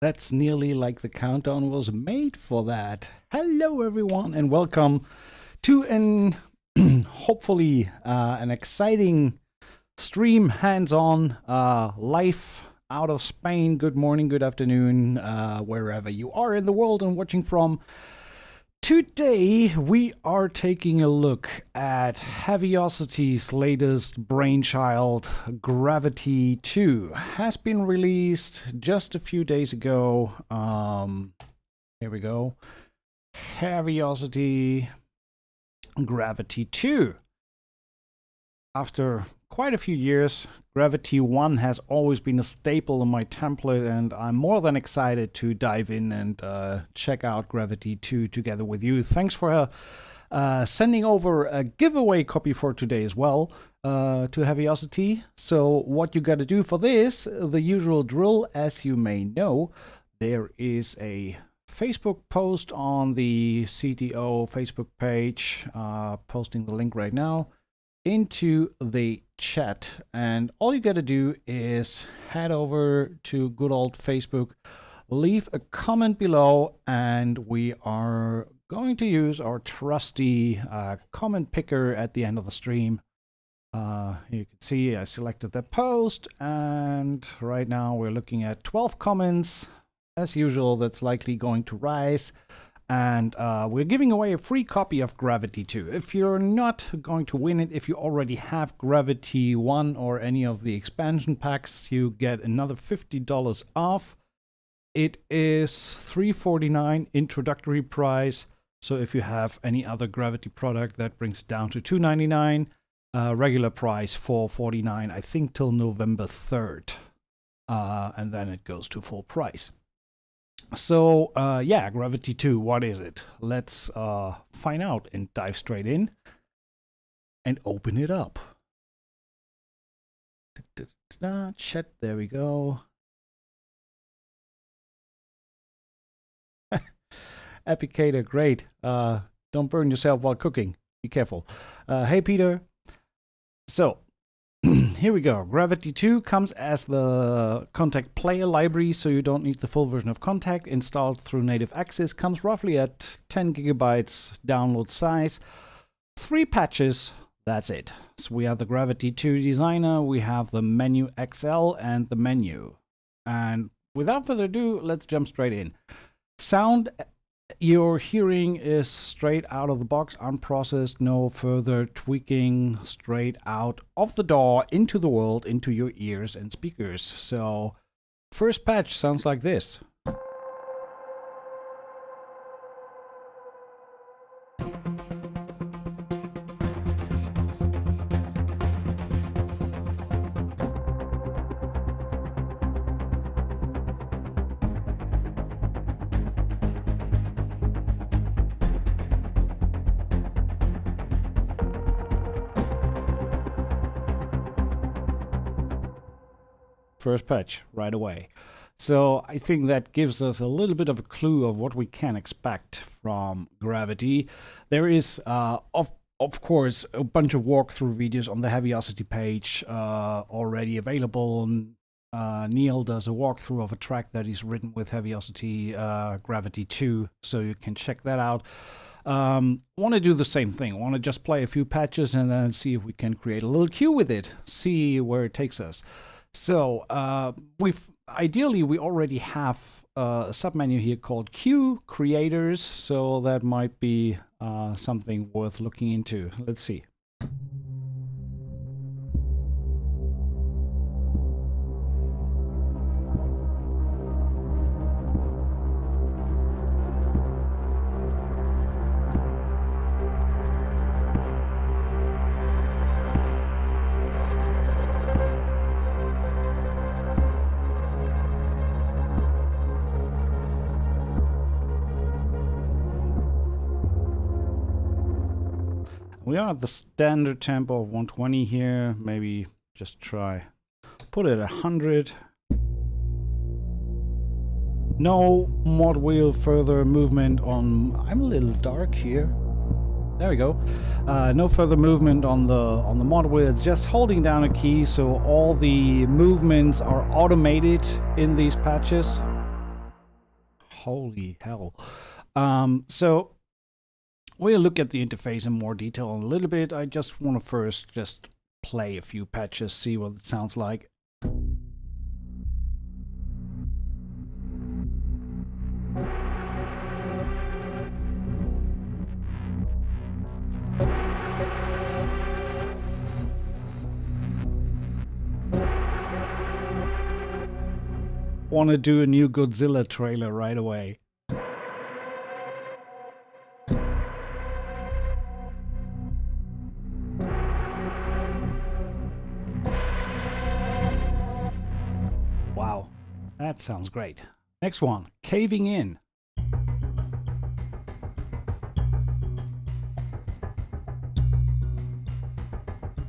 That's nearly like the countdown was made for that. Hello, everyone, and welcome to an hopefully an exciting stream, hands-on, live out of Spain. Good morning, good afternoon, wherever you are in the world and watching from. Today, we are taking a look at Heavyocity's latest brainchild, Gravity 2. Has been released just a few days ago. Here we go. Heavyocity Gravity 2. After quite a few years, Gravity 1 has always been a staple in my template, and I'm more than excited to dive in and check out Gravity 2 together with you. Thanks for sending over a giveaway copy for today as well to Heavyocity. So what you got to do for this, the usual drill, as you may know, there is a Facebook post on the CTO Facebook page, posting the link right now into the chat, and all you gotta do is head over to good old Facebook, leave a comment below, and we are going to use our trusty comment picker at the end of the stream. You can see I selected the post, and right now we're looking at 12 comments. As usual, that's likely going to rise. And we're giving away a free copy of Gravity 2. If you're not going to win it, if you already have Gravity 1 or any of the expansion packs, you get another $50 off. It is $3.49 introductory price. So if you have any other Gravity product, that brings it down to $2.99. Regular price $4.49, I think, till November 3rd. And then it goes to full price. So, yeah, Gravity 2, what is it? Let's find out and dive straight in and open it up. Chat, there we go. Epicator, great. Don't burn yourself while cooking. Be careful. Hey, Peter. So, here we go. Gravity 2 comes as the Contact player library, so you don't need the full version of Contact. Installed through native access, comes roughly at 10 gigabytes download size. 3 patches, that's it. So we have the Gravity 2 designer, we have the menu XL, and the menu. And without further ado, let's jump straight in. Sound you're hearing is straight out of the box, unprocessed, no further tweaking, straight out of the door into the world, into your ears and speakers. So, first patch sounds like this. First patch right away. So I think that gives us a little bit of a clue of what we can expect from Gravity. There is, of course, a bunch of walkthrough videos on the Heavyocity page already available. Neil does a walkthrough of a track that he's written with Heavyocity Gravity 2, so you can check that out. Want to do the same thing. Want to just play a few patches and then see if we can create a little queue with it, see where it takes us. So ideally we already have a submenu here called Queue Creators, so that might be something worth looking into. Let's see. We are at the standard tempo of 120 here. Maybe just try put it at 100. No mod wheel further movement on. I'm a little dark here. There we go. No further movement on the mod wheel. It's just holding down a key, so all the movements are automated in these patches. Holy hell. So we'll look at the interface in more detail in a little bit. I just want to first just play a few patches, see what it sounds like. Want to do a new Godzilla trailer right away. Wow, that sounds great. Next one, Caving In.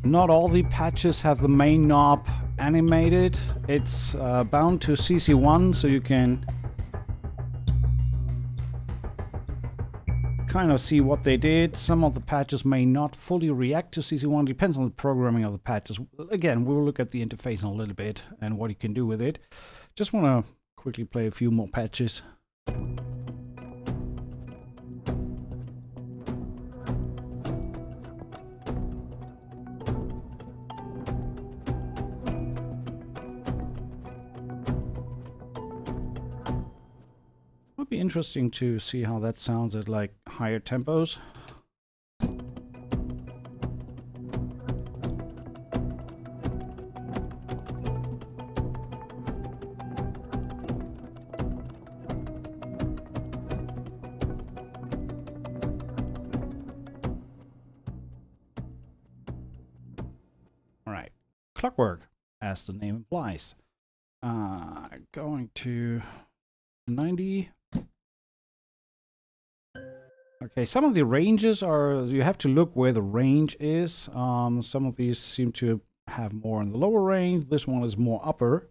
Not all the patches have the main knob animated. It's bound to CC1, so you can kind of see what they did. Some of the patches may not fully react to CC1. Depends on the programming of the patches. Again, we'll look at the interface in a little bit and what you can do with it. Just want to quickly play a few more patches. Would be interesting to see how that sounds at like higher tempos. All right, clockwork, as the name implies. Going to 90. Okay, some of the ranges are, you have to look where the range is. Some of these seem to have more in the lower range. This one is more upper.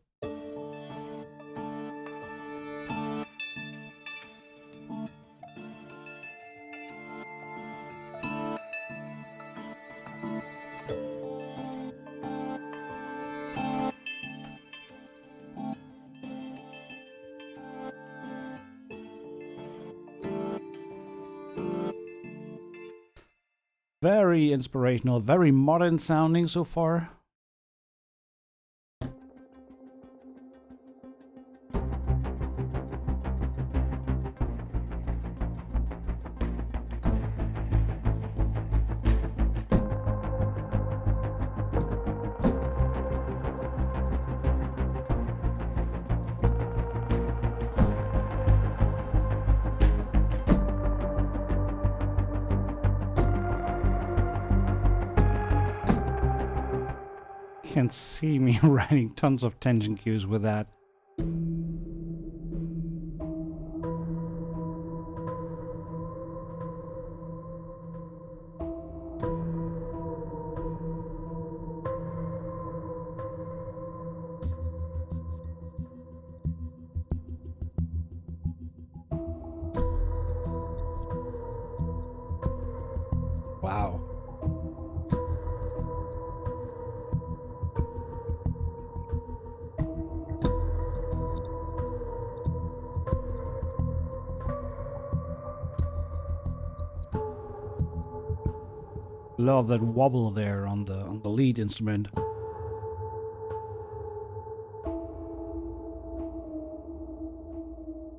Very inspirational, very modern sounding so far. Can see me writing tons of tension cues with that. Wow. Love that wobble there on the lead instrument.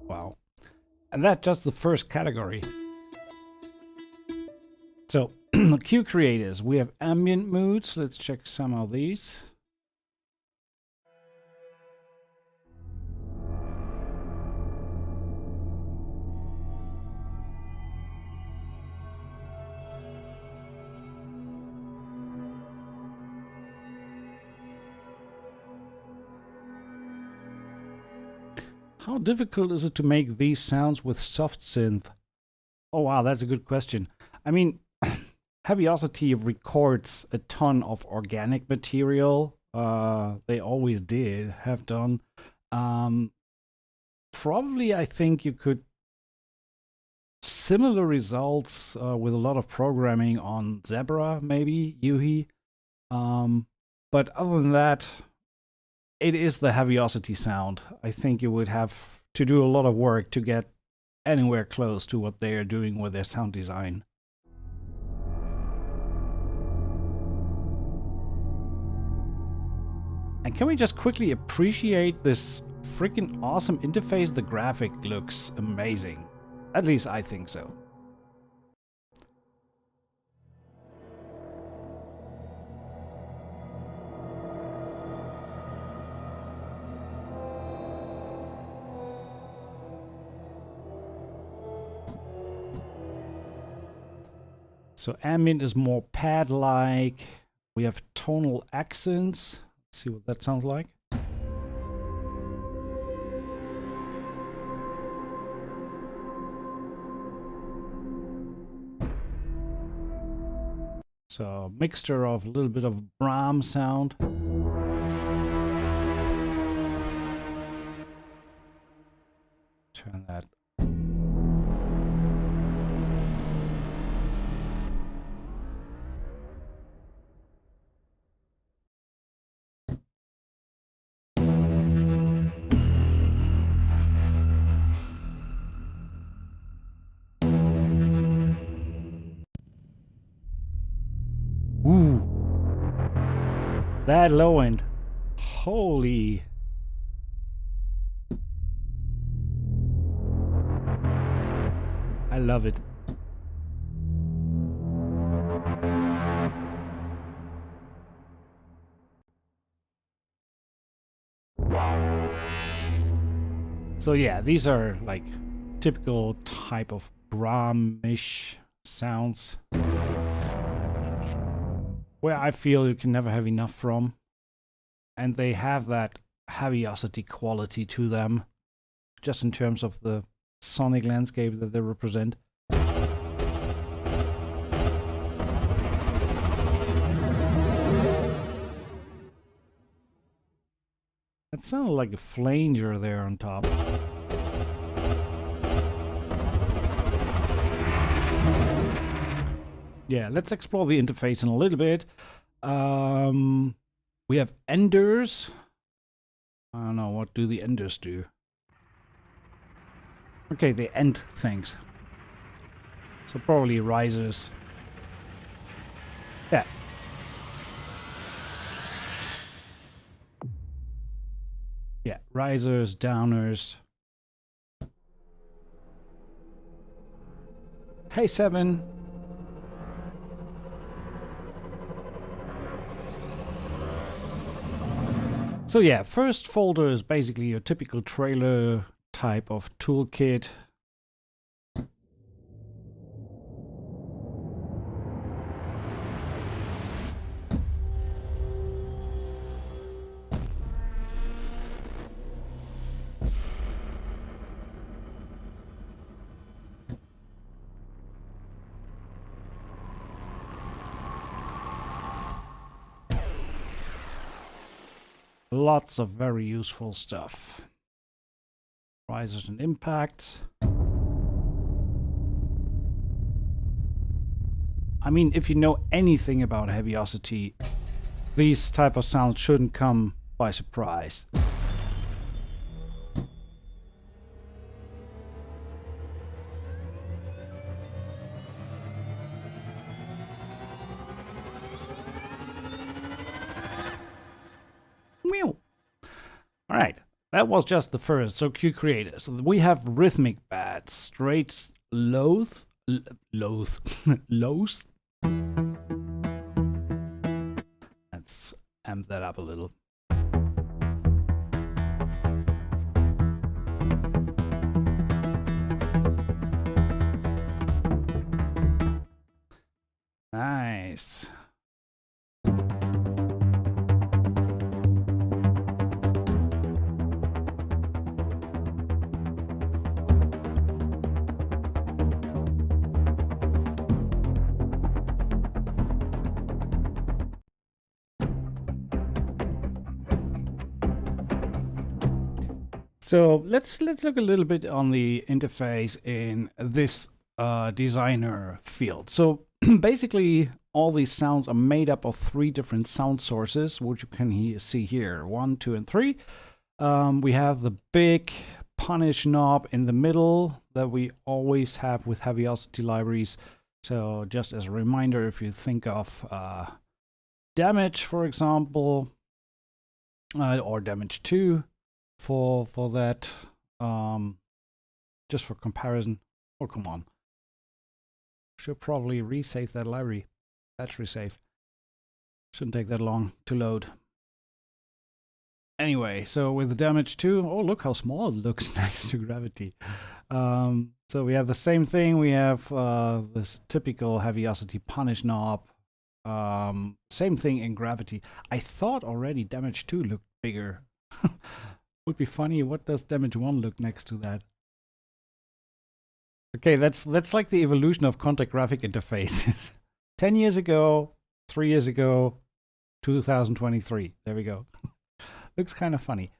Wow. And that's just the first category. So, cue creators. We have ambient moods. Let's check some of these. How difficult is it to make these sounds with soft synth? Oh wow, that's a good question. I mean, Heavyocity records a ton of organic material. They always did, have done. Probably, I think you could similar results with a lot of programming on Zebra, maybe Yuhi. But other than that, it is the Heavyocity sound. I think you would have to do a lot of work to get anywhere close to what they are doing with their sound design. And can we just quickly appreciate this freaking awesome interface? The graphic looks amazing. At least I think so. So ambient is more pad-like. We have tonal accents. Let's see what that sounds like. So mixture of a little bit of Brahms sound. Turn that. Ooh. That low end. Holy. I love it. So yeah, these are like typical type of Brahmish sounds, where I feel you can never have enough from. And they have that Heavyocity quality to them, just in terms of the sonic landscape that they represent. That sounded like a flanger there on top. Yeah, let's explore the interface in a little bit. We have enders. I don't know, what do the enders do? Okay, they end things. So probably risers. Yeah. Yeah, risers, downers. Hey, 7. So yeah, first folder is basically your typical trailer type of toolkit. Lots of very useful stuff. Risers and impacts. I mean, if you know anything about Heavyocity, these type of sounds shouldn't come by surprise. All right, that was just the first. So Q Creator. So we have rhythmic pads, straight lows. Let's amp that up a little. Nice. So let's look a little bit on the interface in this designer field. So basically, all these sounds are made up of 3 different sound sources, which you can see here, 1, 2, and 3. We have the big punish knob in the middle that we always have with Heavyocity libraries. So just as a reminder, if you think of damage, for example, or damage 2 for that, just for comparison. Oh, come on. Should probably resave that library. Batch resave. Shouldn't take that long to load. Anyway, so with the damage 2, oh, look how small it looks next to gravity. So we have the same thing. We have this typical Heavyocity punish knob. Same thing in gravity. I thought already damage 2 looked bigger. Would be funny. What does damage 1 look next to that? Okay, that's like the evolution of contact graphic interfaces. 10 years ago, 3 years ago, 2023. There we go. Looks kind of funny.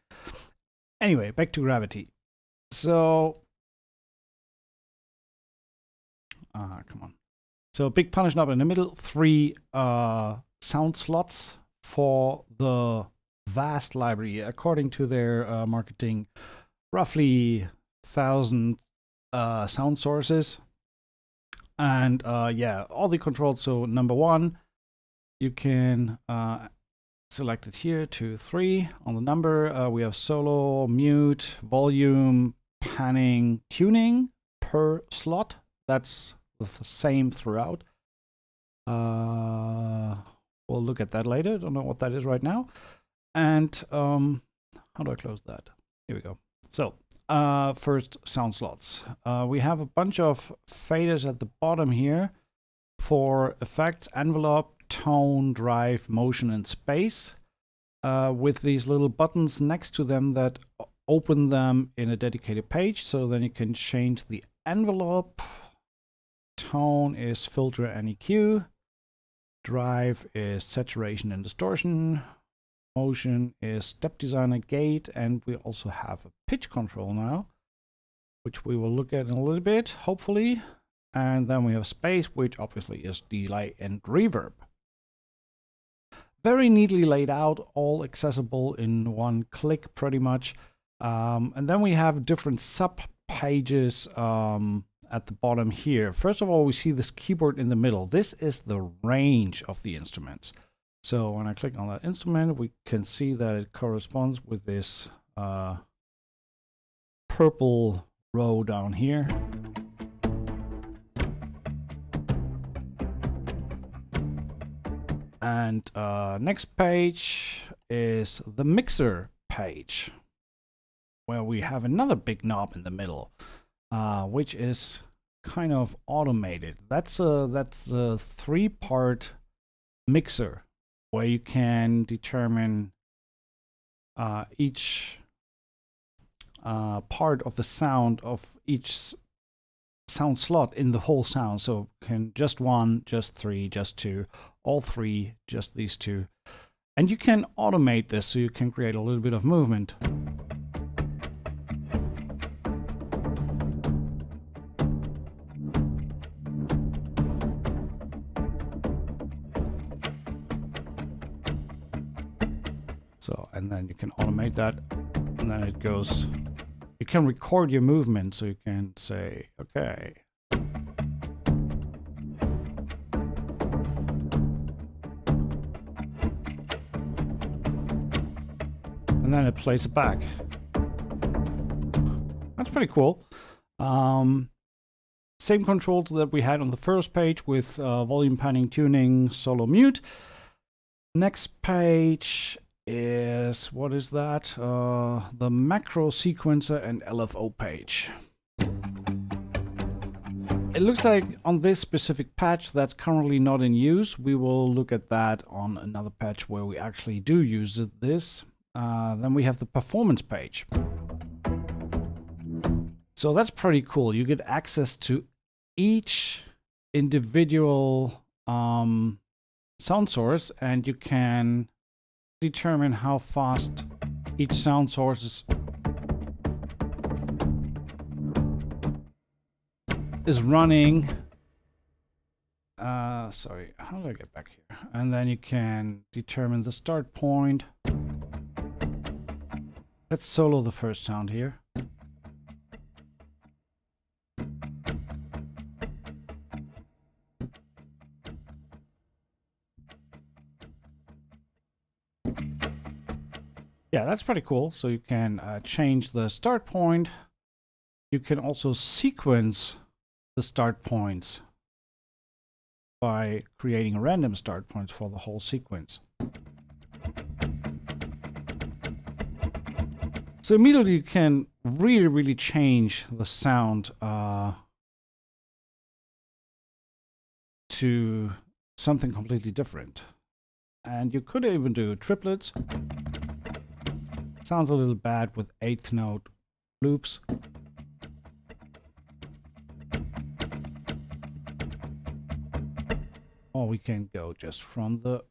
Anyway, back to gravity. So, come on. So big punish knob in the middle, 3 sound slots for the vast library. According to their marketing, roughly 1,000 sound sources. And yeah, all the controls. So number 1, you can select it here, 2, 3. On the number, we have solo, mute, volume, panning, tuning per slot. That's the same throughout. We'll look at that later. Don't know what that is right now. And how do I close that? Here we go. So first, sound slots. We have a bunch of faders at the bottom here for effects, envelope, tone, drive, motion, and space, with these little buttons next to them that open them in a dedicated page. So then you can change the envelope. Tone is filter and EQ. Drive is saturation and distortion. Motion is step designer, gate, and we also have a pitch control now, which we will look at in a little bit, hopefully. And then we have space, which obviously is delay and reverb. Very neatly laid out, all accessible in one click pretty much. And then we have different sub pages at the bottom here. First of all, we see this keyboard in the middle. This is the range of the instruments. So when I click on that instrument, we can see that it corresponds with this purple row down here. And next page is the mixer page, where we have another big knob in the middle, which is kind of automated. That's a 3-part mixer where you can determine each part of the sound of each sound slot in the whole sound. So can just 1, just 3, just 2, all 3, just these 2. And you can automate this so you can create a little bit of movement. So, and then you can automate that, and then it goes, you can record your movement, so you can say, okay. And then it plays it back. That's pretty cool. Same controls that we had on the first page with volume, panning, tuning, solo, mute. Next page is, what is that? The macro sequencer and LFO page. It looks like on this specific patch that's currently not in use. We will look at that on another patch where we actually do use this. Then we have the performance page. So that's pretty cool. You get access to each individual sound source, and you can determine how fast each sound source is running. Sorry, how do I get back here? And then you can determine the start point. Let's solo the first sound here. Yeah, that's pretty cool. So you can change the start point. You can also sequence the start points by creating random start points for the whole sequence. So immediately you can really change the sound to something completely different. And you could even do triplets. Sounds a little bad with 8th note loops. Or we can go just from the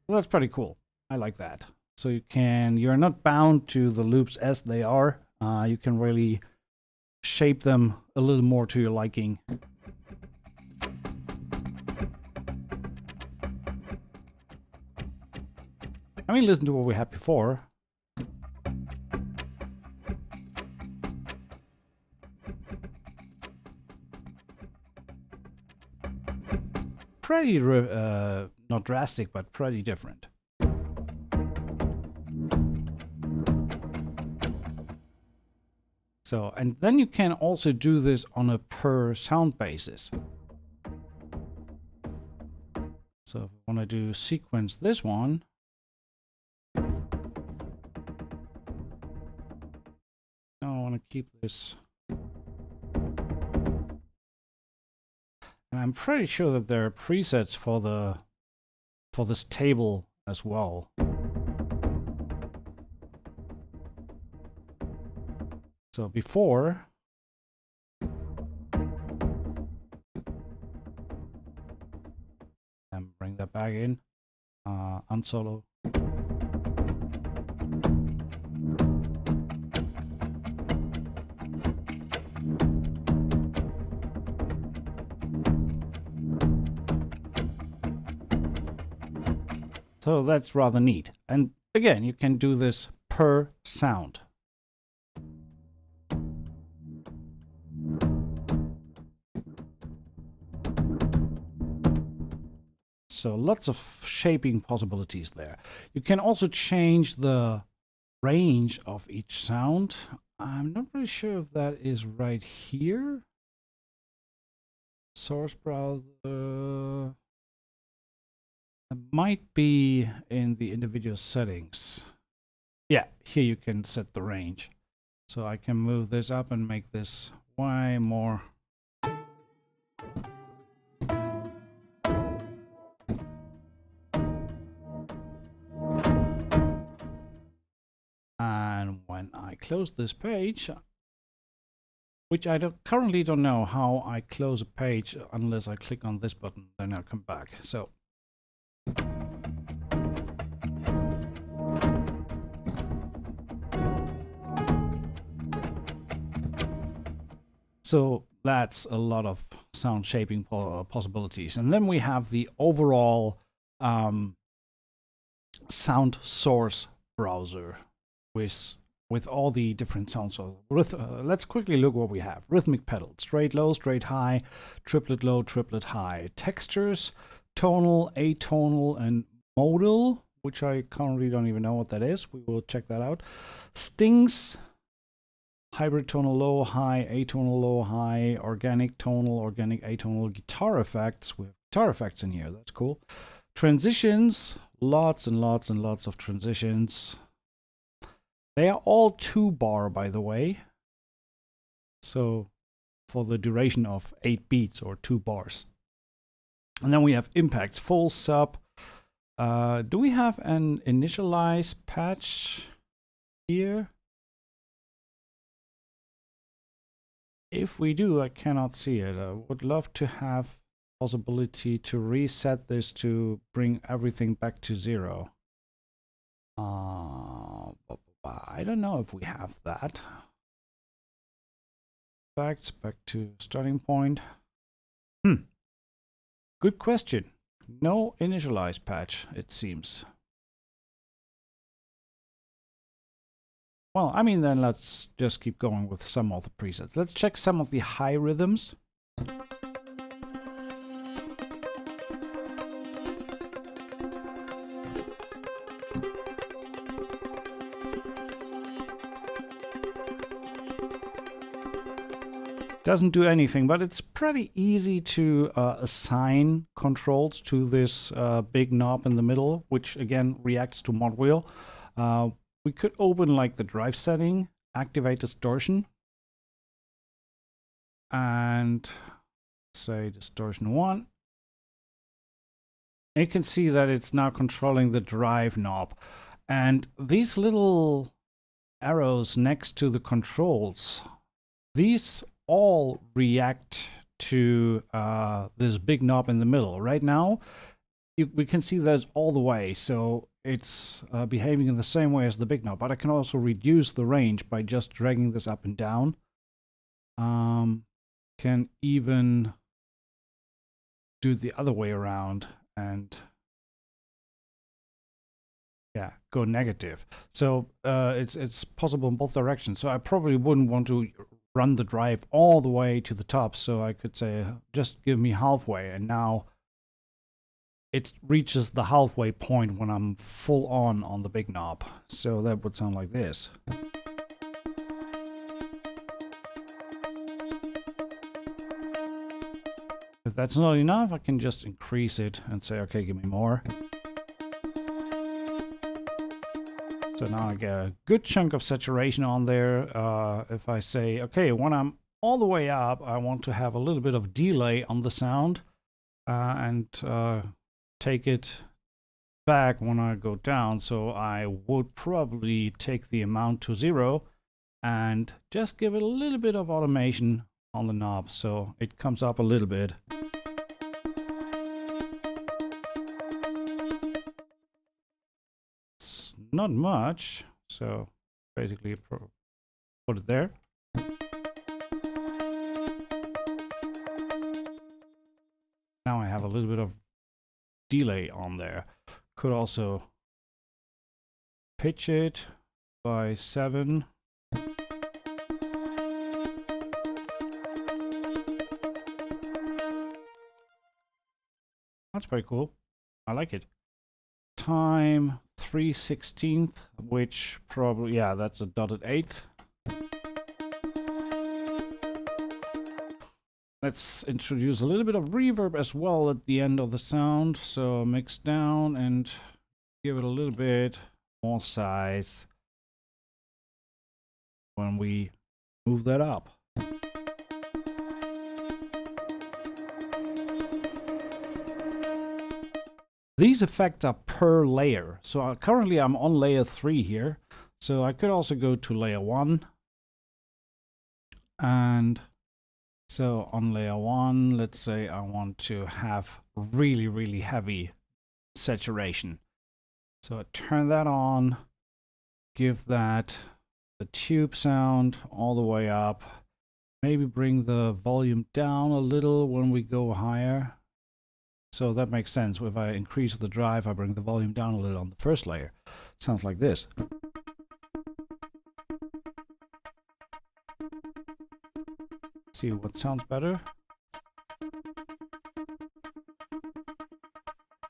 well, that's pretty cool. I like that. So you're not bound to the loops as they are. You can really shape them a little more to your liking. I mean, listen to what we had before. Pretty, not drastic, but pretty different. So, and then you can also do this on a per sound basis. So if I want to do sequence this one, now I want to keep this. And I'm pretty sure that there are presets for this table as well. So before, and bring that back in, unsolo. So that's rather neat. And again, you can do this per sound. So lots of shaping possibilities there. You can also change the range of each sound. I'm not really sure if that is right here. Source browser. It might be in the individual settings. Yeah, here you can set the range. So I can move this up and make this way more. And when I close this page, which I currently don't know how I close a page unless I click on this button, then I'll come back. So that's a lot of sound shaping possibilities. And then we have the overall sound source browser with all the different sounds. So let's quickly look what we have. Rhythmic pedal, straight low, straight high, triplet low, triplet high. Textures, tonal, atonal, and modal, which I currently don't even know what that is. We will check that out. Stings, hybrid tonal low, high, atonal low, high, organic tonal, organic atonal, guitar effects. We have guitar effects in here. That's cool. Transitions, lots and lots and lots of transitions. They are all 2-bar, by the way. So for the duration of 8 beats or 2 bars. And then we have impacts, full, sub. Do we have an initialize patch here? If we do, I cannot see it. I would love to have possibility to reset this to bring everything back to 0. I don't know if we have that. Facts back to starting point. Good question. No initialize patch, it seems. Well, I mean, then let's just keep going with some of the presets. Let's check some of the high rhythms. Doesn't do anything, but it's pretty easy to assign controls to this big knob in the middle, which again reacts to mod wheel. We could open like the drive setting, activate distortion, and say distortion 1. You can see that it's now controlling the drive knob. And these little arrows next to the controls, these all react to this big knob in the middle. Right now, we can see that's all the way, so it's behaving in the same way as the big knob. But I can also reduce the range by just dragging this up and down. Can even do the other way around and yeah, go negative. So it's possible in both directions. So I probably wouldn't want to run the drive all the way to the top. So I could say, just give me halfway. And now it reaches the halfway point when I'm full on the big knob. So that would sound like this. If that's not enough, I can just increase it and say, okay, give me more. So now I get a good chunk of saturation on there. If I say, okay, when I'm all the way up, I want to have a little bit of delay on the sound and take it back when I go down. So I would probably take the amount to 0 and just give it a little bit of automation on the knob so it comes up a little bit. It's not much, so basically put it there. Now I have a little bit of delay on there. Could also pitch it by 7. That's pretty cool. I like it. Time 3/16, which probably, yeah, that's a dotted eighth. Let's introduce a little bit of reverb as well at the end of the sound. So mix down and give it a little bit more size when we move that up. These effects are per layer. So currently I'm on layer 3 here. So I could also go to layer 1. And so on layer 1, let's say I want to have really, really heavy saturation. So I turn that on, give that the tube sound all the way up. Maybe bring the volume down a little when we go higher. So that makes sense. If I increase the drive, I bring the volume down a little on the first layer. Sounds like this. See what sounds better.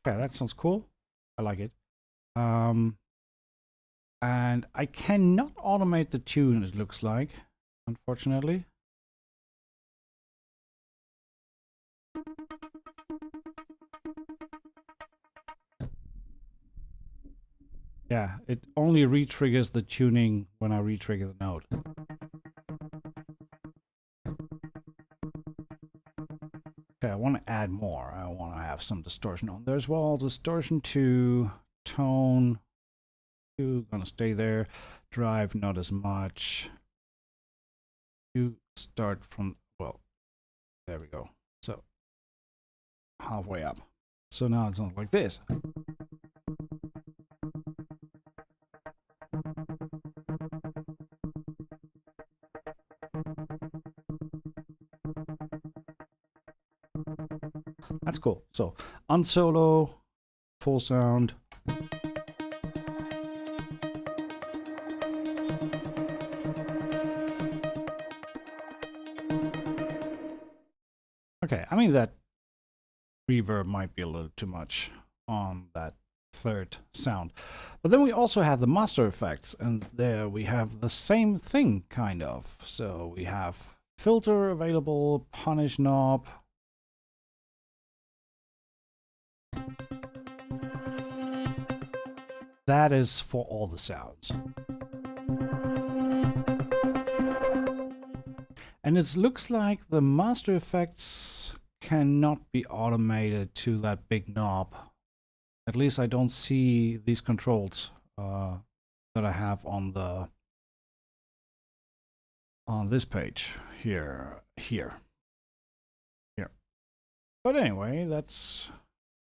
Okay, that sounds cool. I like it. And I cannot automate the tune, it looks like, unfortunately. Yeah, it only re-triggers the tuning when I re-trigger the note. Okay, I want to add more. I want to have some distortion on there as well. Distortion 2, tone 2, gonna stay there. Drive, not as much. You start from, well, there we go. So, halfway up. So now it sounds like this. That's cool. So unsolo, full sound. Okay, I mean that reverb might be a little too much on that third sound. But then we also have the master effects, and there we have the same thing kind of. So we have Filter available, punish knob. That is for all the sounds. And it looks like the master effects cannot be automated to that big knob. At least I don't see these controls that I have on this page here. But anyway, that's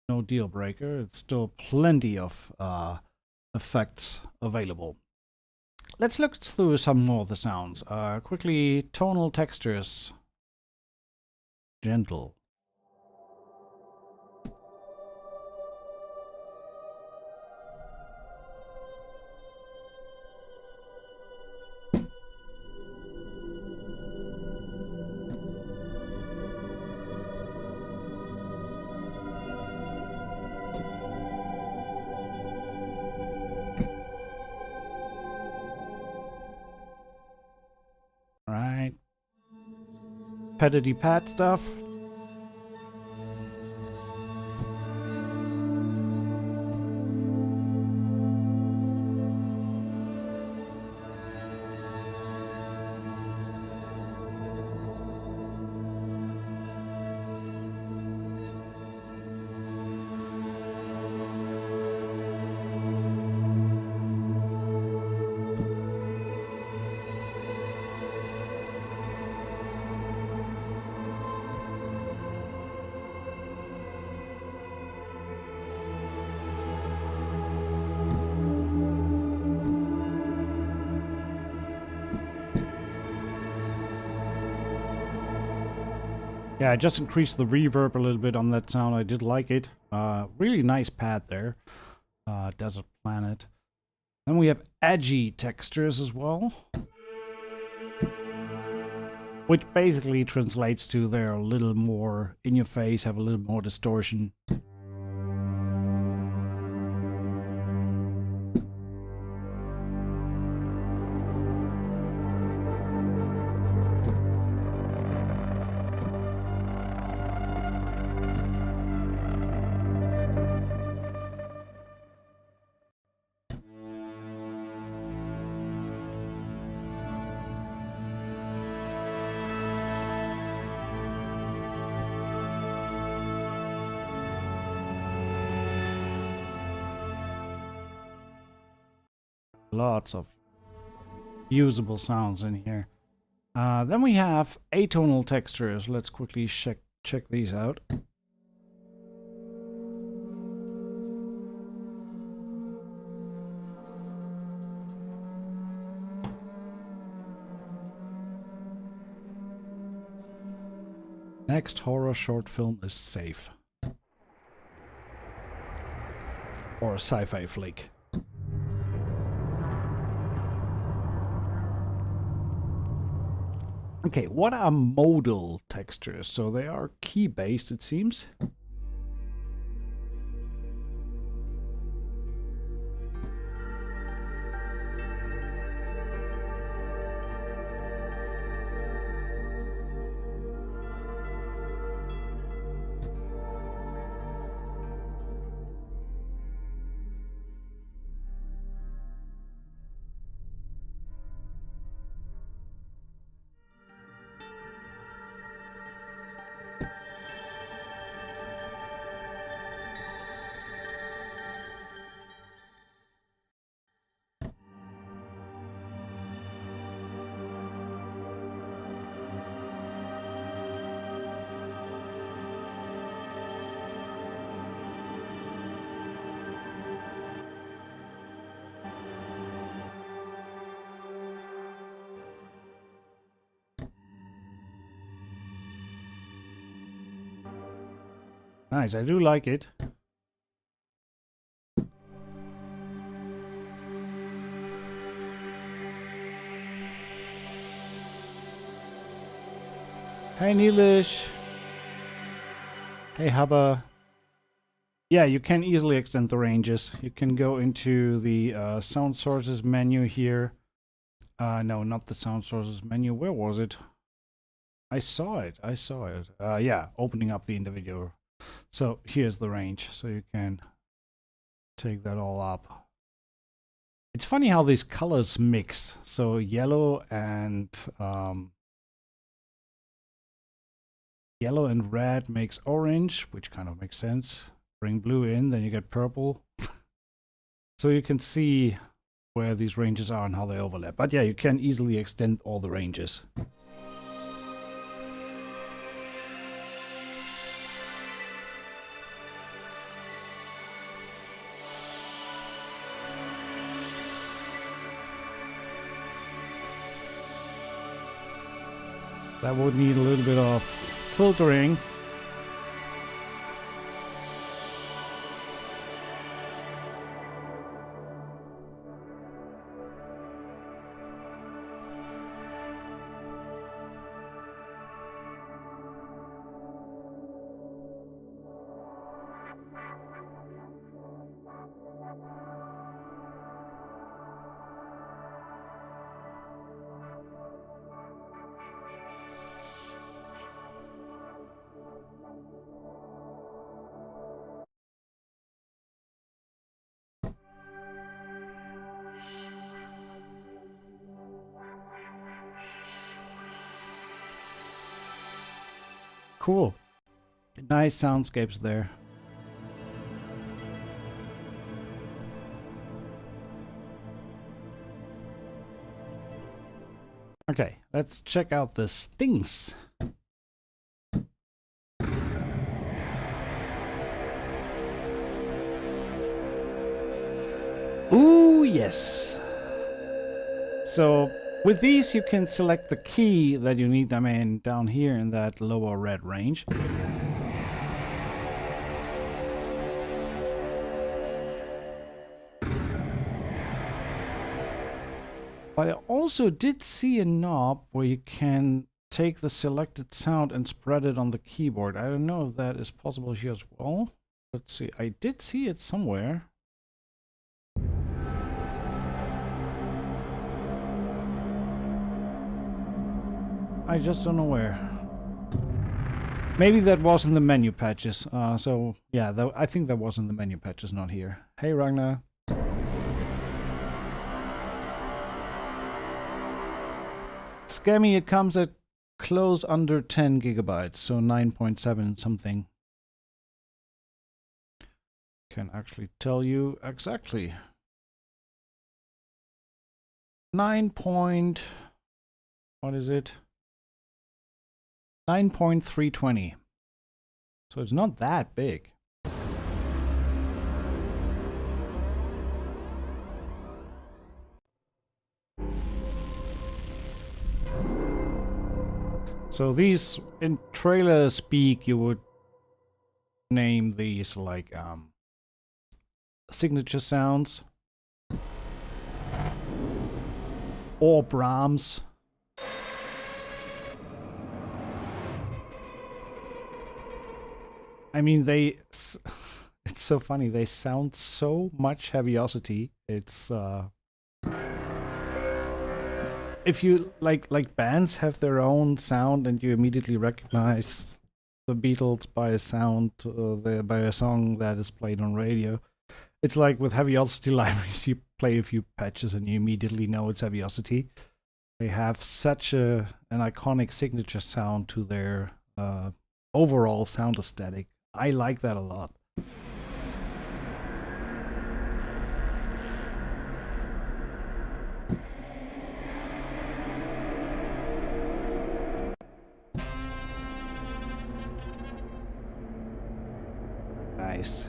no deal breaker. It's still plenty of effects available. Let's look through some more of the sounds. Quickly, tonal textures. Gentle. Right. Pedity pad stuff. Yeah, I just increased the reverb a little bit on that sound. I did like it. Really nice pad there. Desert Planet. Then we have edgy textures as well. Which basically translates to they're a little more in your face, have a little more distortion. Lots of usable sounds in here. Then we have atonal textures. Let's quickly check these out. Next horror short film is safe. Or a sci-fi flick. Okay, what are modal textures? So they are key-based, it seems. Nice, I do like it. Hey Neelish. Hey Hubba. Yeah, you can easily extend the ranges. You can go into the sound sources menu here. No, not the sound sources menu. Where was it? I saw it. I saw it. Yeah, opening up the individual. So here's the range. So you can take that all up. It's funny how these colors mix. So yellow and red makes orange, which kind of makes sense. Bring blue in, then you get purple. So you can see where these ranges are and how they overlap. But yeah, you can easily extend all the ranges. That would need a little bit of filtering. Cool. Nice soundscapes there. Okay, let's check out the stings. Ooh, yes. So with these, you can select the key that you need them in down here in that lower red range. But I also did see a knob where you can take the selected sound and spread it on the keyboard. I don't know if that is possible here as well. Let's see. I did see it somewhere. I just don't know where. Maybe that was in the menu patches. So yeah, I think that was in the menu patches, not here. Hey Ragnar. Scammy, it comes at close under 10 gigabytes, so 9.7 something. Can actually tell you exactly. 9 point... what is it? 9.320. So it's not that big. So these, in trailer speak, you would name these like signature sounds or Brahms. I mean, it's so funny. They sound so much Heavyocity. It's if you like bands have their own sound and you immediately recognize the Beatles by a sound, by a song that is played on radio. It's like with Heavyocity libraries, you play a few patches and you immediately know it's Heavyocity. They have such an iconic signature sound to their overall sound aesthetic. I like that a lot. Nice.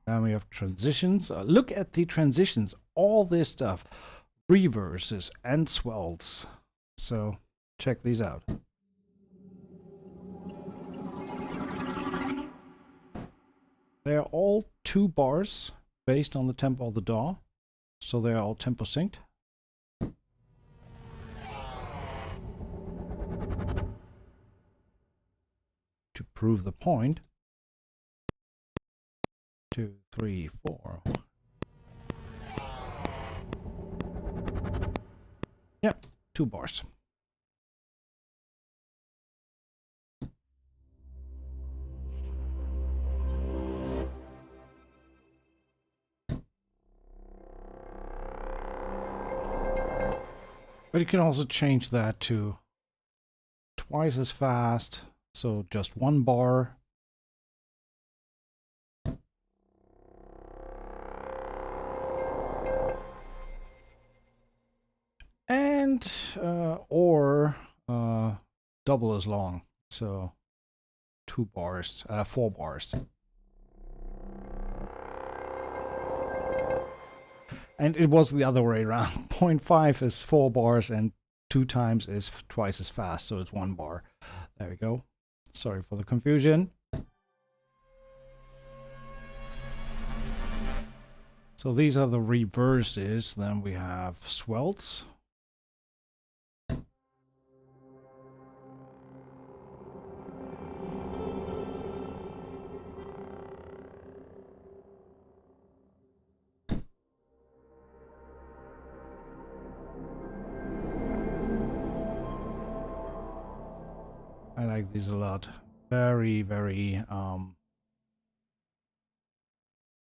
Now we have transitions. Look at the transitions. All this stuff. Reverses and swells. So check these out. They're all 2 bars based on the tempo of the DAW. So they're all tempo synced. To prove the point, 3, 4. Yeah, 2 bars. But you can also change that to twice as fast, so just 1 bar. And or double as long, so 2 bars, 4 bars. And it was the other way around. 0.5 is 4 bars and 2 times is twice as fast, so it's 1 bar. There we go. Sorry for the confusion. So these are the reverses. Then we have swells. I like these a lot. Very, very,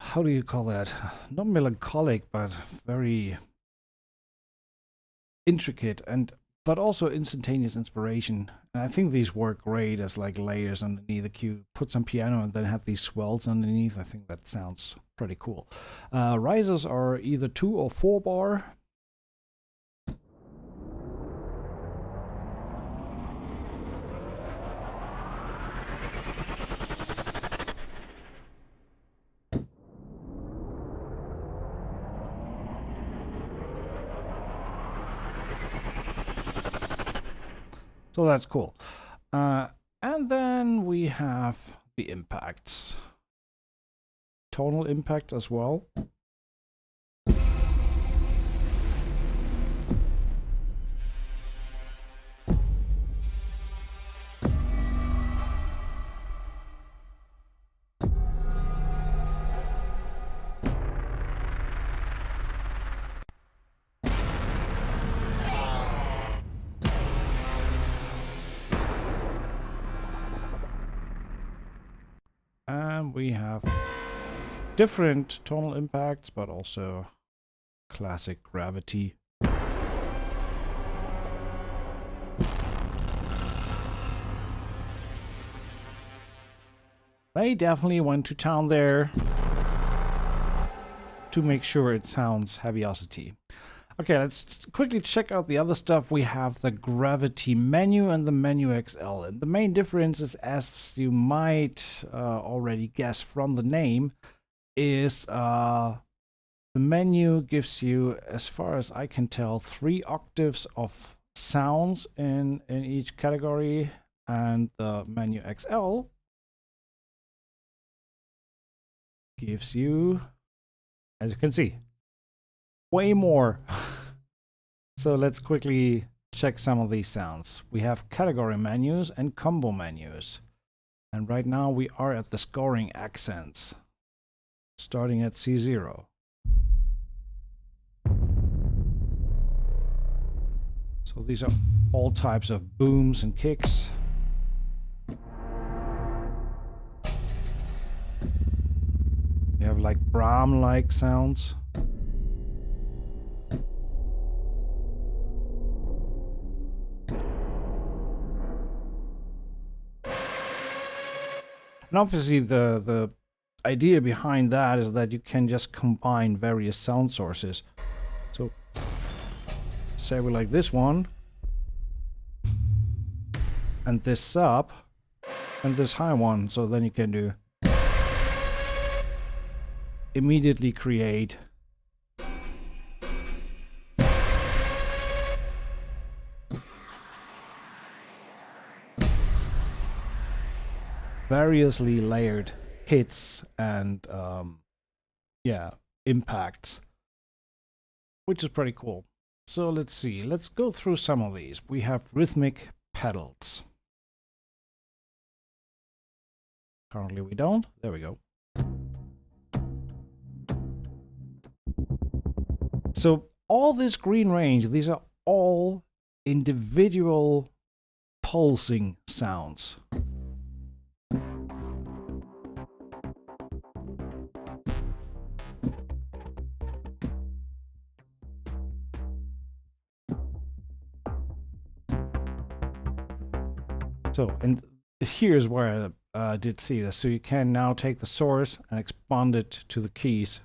how do you call that? Not melancholic, but very intricate, and but also instantaneous inspiration. And I think these work great as like layers underneath. If you put some piano and then have these swells underneath, I think that sounds pretty cool. Risers are either 2 or 4 bar. So that's cool. And then we have the impacts. Tonal impact as well. And we have different tonal impacts, but also classic gravity. They definitely went to town there to make sure it sounds Heavyocity. Okay, let's quickly check out the other stuff. We have the Gravity menu and the menu XL. And the main difference is, as you might already guess from the name, is the menu gives you, as far as I can tell, 3 octaves of sounds in each category. And the menu XL gives you, as you can see, way more. So let's quickly check some of these sounds. We have category menus and combo menus. And right now we are at the scoring accents, starting at C0. So these are all types of booms and kicks. You have like Brahm-like sounds. And obviously the idea behind that is that you can just combine various sound sources. So say we like this one, and this sub, and this high one, so then you can do immediately create variously layered hits and yeah, impacts, which is pretty cool. So let's see, let's go through some of these. We have rhythmic pedals. Currently we don't. There we go. So all this green range, these are all individual pulsing sounds. So, and here's where I did see this. So you can now take the source and expand it to the keys.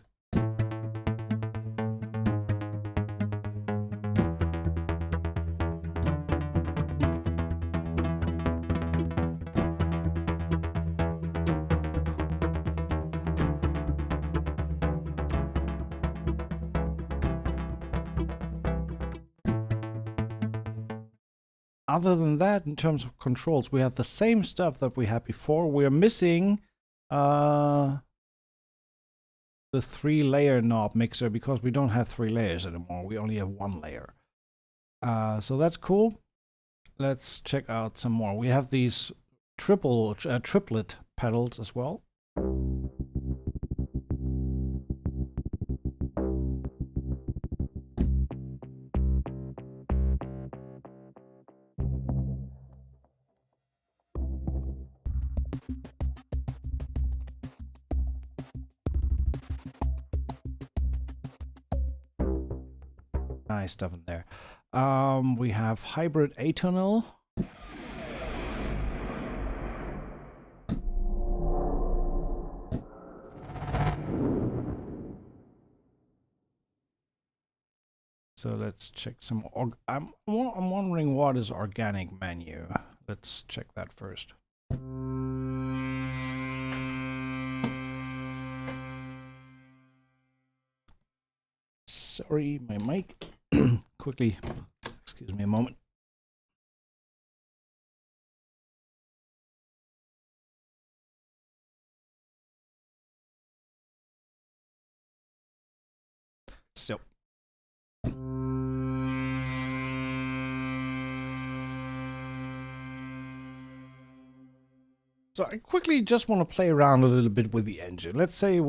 Other than that, in terms of controls, we have the same stuff that we had before. We're missing the 3-layer knob mixer because we don't have 3 layers anymore. We only have 1 layer. So that's cool. Let's check out some more. We have these triplet pedals as well. Nice stuff in there. We have hybrid atonal. So let's check some. I'm wondering what is organic menu. Let's check that first. Sorry, my mic. Quickly, excuse me a moment. So. So I quickly just want to play around a little bit with the engine. Let's say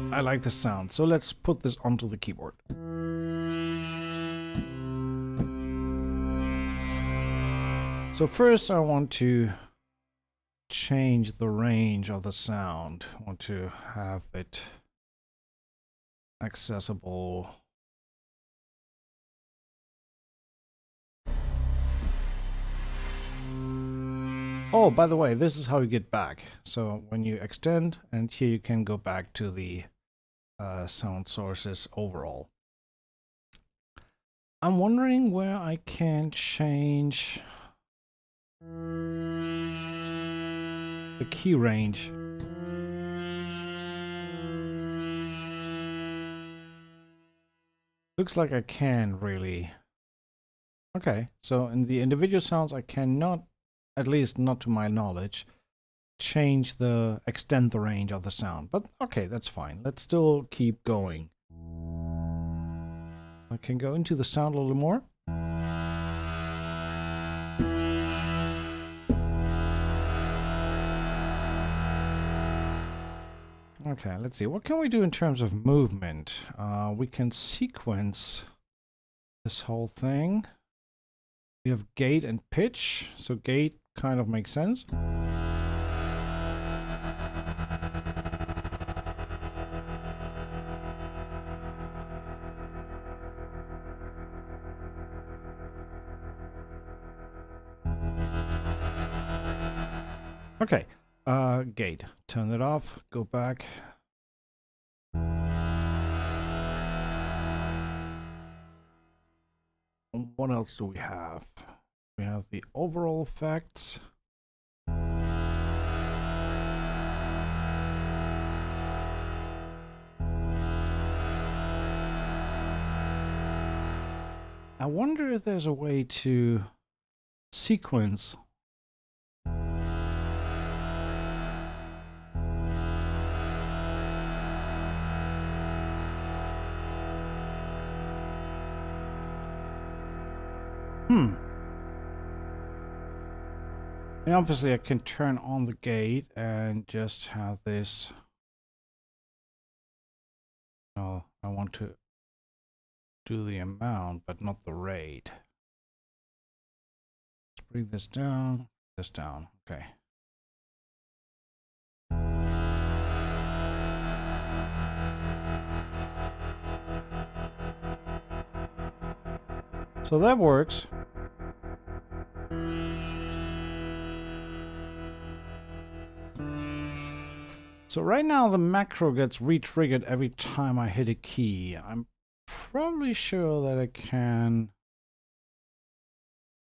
I like the sound, so let's put this onto the keyboard. So first I want to change the range of the sound. I want to have it accessible. Oh, by the way, this is how you get back. So when you extend, and here you can go back to the sound sources overall. I'm wondering where I can change the key range. Looks like I can really. Okay, so in the individual sounds I cannot, at least not to my knowledge, extend the range of the sound. But okay, that's fine. Let's still keep going. I can go into the sound a little more. Okay, let's see. What can we do in terms of movement? We can sequence this whole thing. We have gate and pitch. So gate kind of makes sense. Okay, gate. Turn it off, go back. What else do we have? We have the overall effects. I wonder if there's a way to sequence. And obviously I can turn on the gate and just have this. Oh, I want to do the amount, but not the rate. Let's bring this down, okay. So that works. So right now the macro gets re-triggered every time I hit a key. I'm probably sure that I can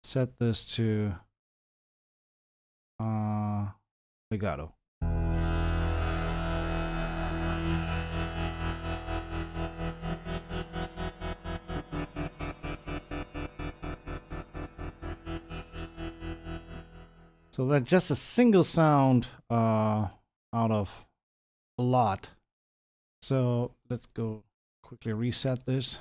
set this to legato. So that's just a single sound out of a lot. So let's go quickly reset this.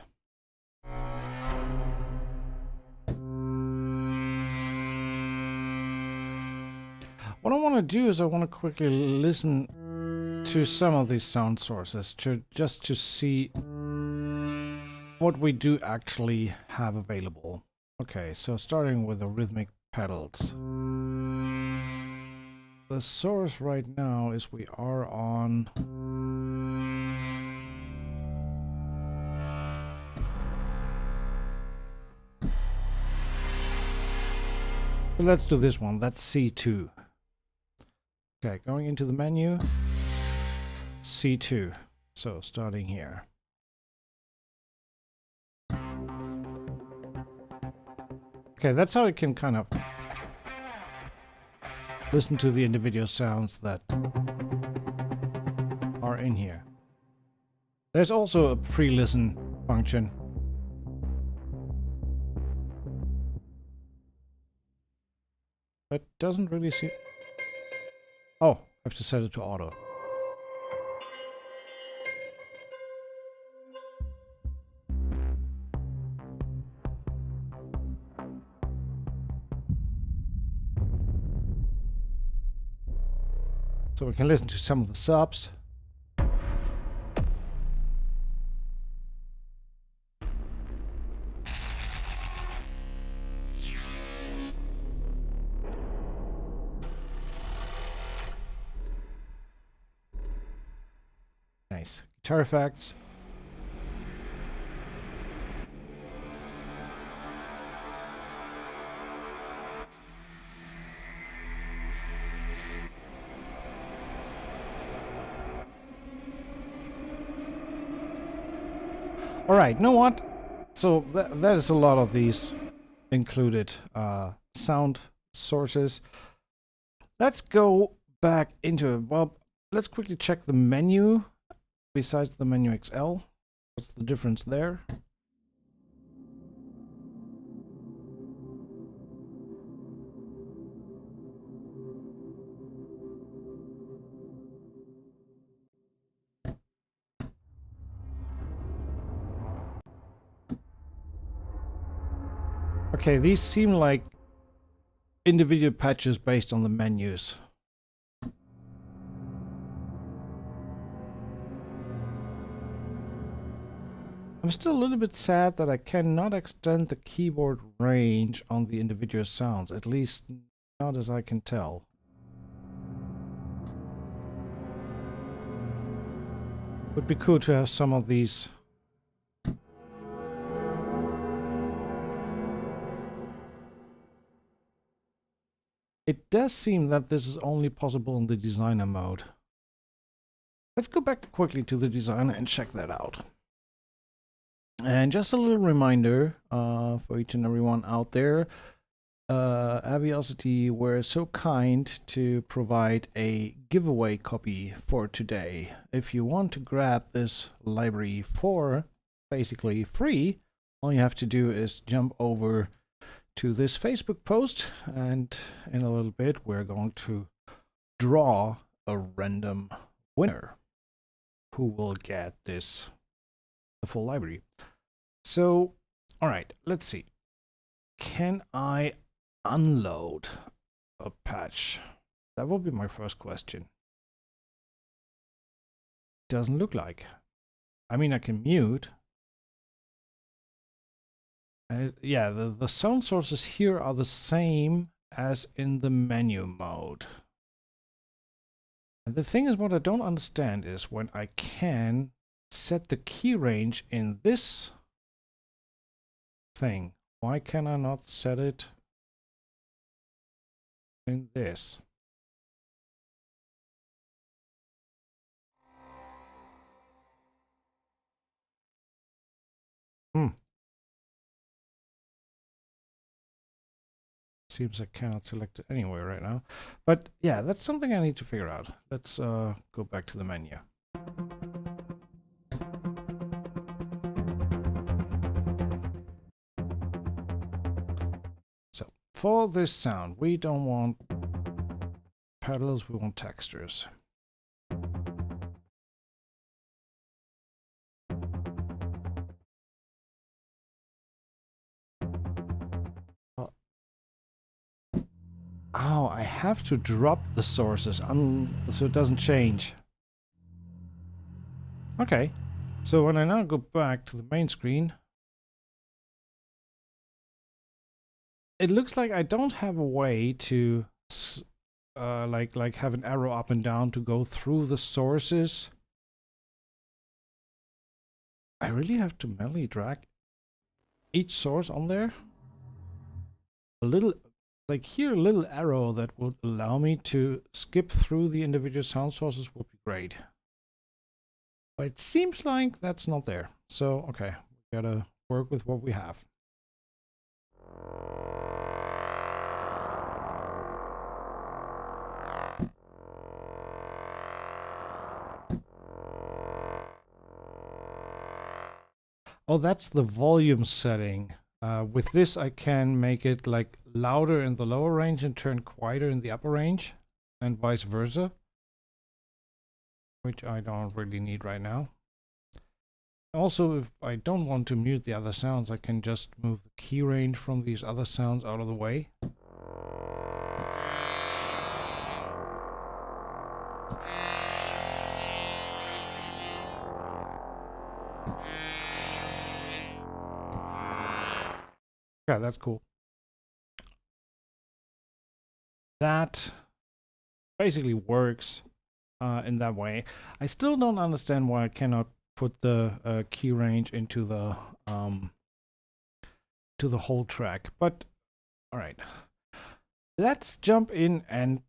What I want to do is I want to quickly listen to some of these sound sources just to see what we do actually have available. Okay, so starting with the rhythmic pedals. The source right now is we are on let's do this one. That's C2. Okay, going into the menu, C2. So starting here. Okay, that's how I can kind of listen to the individual sounds that are in here. There's also a pre-listen function. That doesn't really see... Oh, I have to set it to auto. So we can listen to some of the subs. Nice. Guitar effects. All right, you know what? So that is a lot of these included sound sources. Let's go back into it. Well, let's quickly check the menu. Besides the menu XL, what's the difference there? Okay, these seem like individual patches based on the menus. I'm still a little bit sad that I cannot extend the keyboard range on the individual sounds, at least not as I can tell. Would be cool to have some of these. It does seem that this is only possible in the designer mode. Let's go back quickly to the designer and check that out. And just a little reminder for each and everyone out there, Heavyocity were so kind to provide a giveaway copy for today. If you want to grab this library for basically free, all you have to do is jump over to this Facebook post, and in a little bit we're going to draw a random winner who will get this, the full library. So, all right, let's see. Can I unload a patch? That will be my first question. Doesn't look like. I mean, I can mute. Yeah, the sound sources here are the same as in the menu mode. And the thing is, what I don't understand is when I can set the key range in this thing, why can I not set it in this? Seems I cannot select it anywhere right now. But yeah, that's something I need to figure out. Let's go back to the menu. So for this sound, we don't want pedals, we want textures. Oh, I have to drop the sources so it doesn't change. Okay, so when I now go back to the main screen, it looks like I don't have a way to like have an arrow up and down to go through the sources. I really have to manually drag each source on there. A little, like here, a little arrow that would allow me to skip through the individual sound sources would be great. But it seems like that's not there. So, okay, we gotta work with what we have. Oh, that's the volume setting. With this, I can make it like louder in the lower range and turn quieter in the upper range, and vice versa, which I don't really need right now. Also, if I don't want to mute the other sounds, I can just move the key range from these other sounds out of the way. Yeah, that's cool. That basically works in that way. I still don't understand why I cannot put the key range into the whole track. But all right, let's jump in and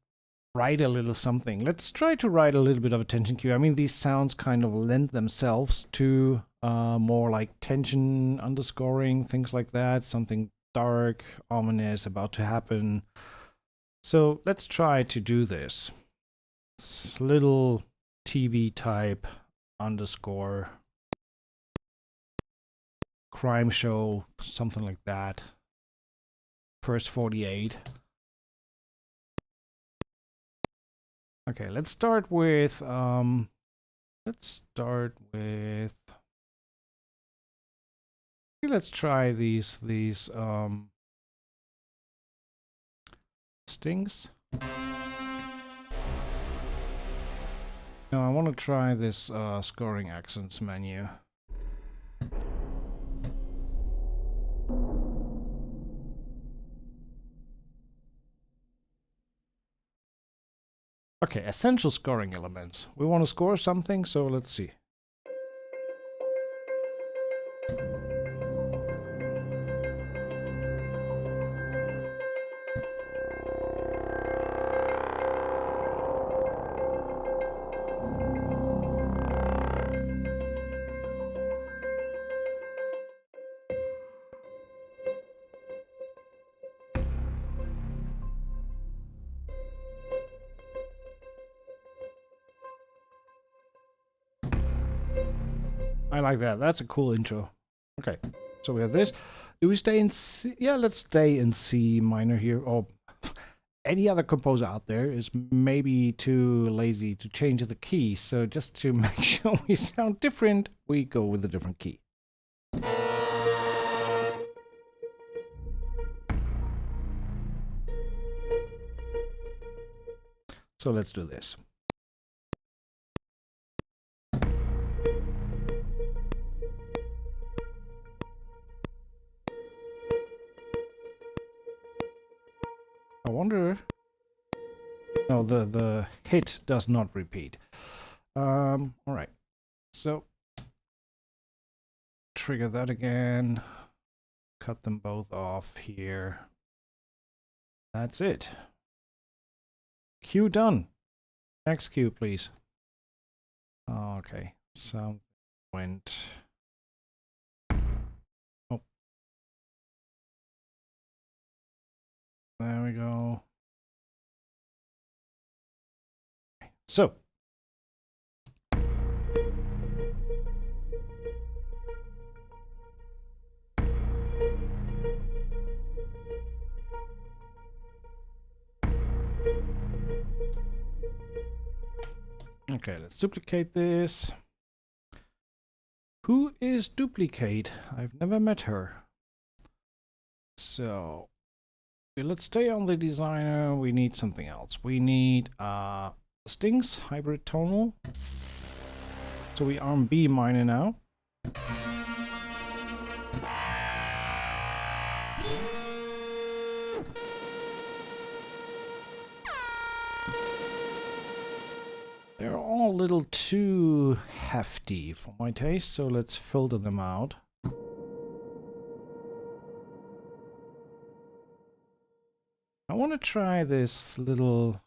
write a little something. Let's try to write a little bit of a tension cue. I mean, these sounds kind of lend themselves to more like tension underscoring, things like that. Something dark, ominous about to happen. So let's try to do this. It's little TV type underscore crime show, something like that. First 48. Okay, let's start with let's try these stings. Now I want to try this scoring accents menu. Okay, essential scoring elements. We want to score something, so let's see. I like that. That's a cool intro. Okay, so we have this. Do we stay in C? Yeah, let's stay in C minor here. Or any other composer out there is maybe too lazy to change the key. So just to make sure we sound different, we go with a different key. So let's do this. I wonder... No, the hit does not repeat. Alright. So, trigger that again. Cut them both off here. That's it. Queue done. Next queue, please. Okay, so went. Oh, there we go. So. Okay, let's duplicate this. Who is Duplicate? I've never met her. So, let's stay on the designer. We need something else. We need Stings, hybrid tonal. So we are on B minor now. They're all a little too hefty for my taste, so let's filter them out. I want to try this little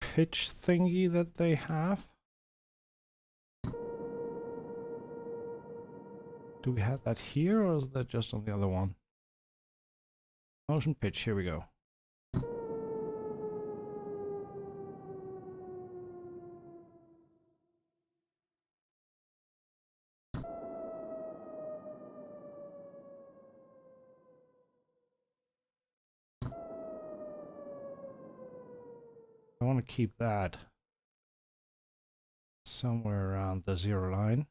pitch thingy that they have. Do we have that here, or is that just on the other one? Motion pitch, here we go. I want to keep that somewhere around the 0 line.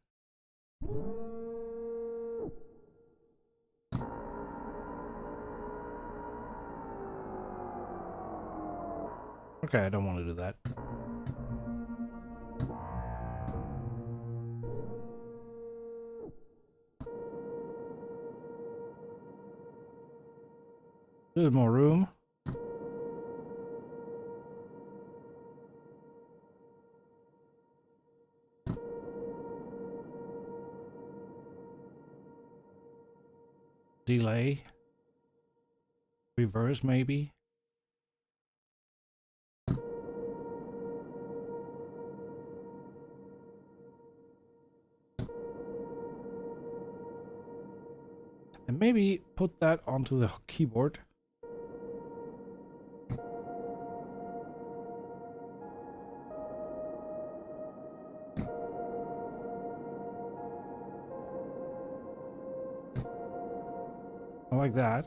Okay, I don't want to do that. A little more room. Delay. Reverse maybe. And maybe put that onto the keyboard. Like that.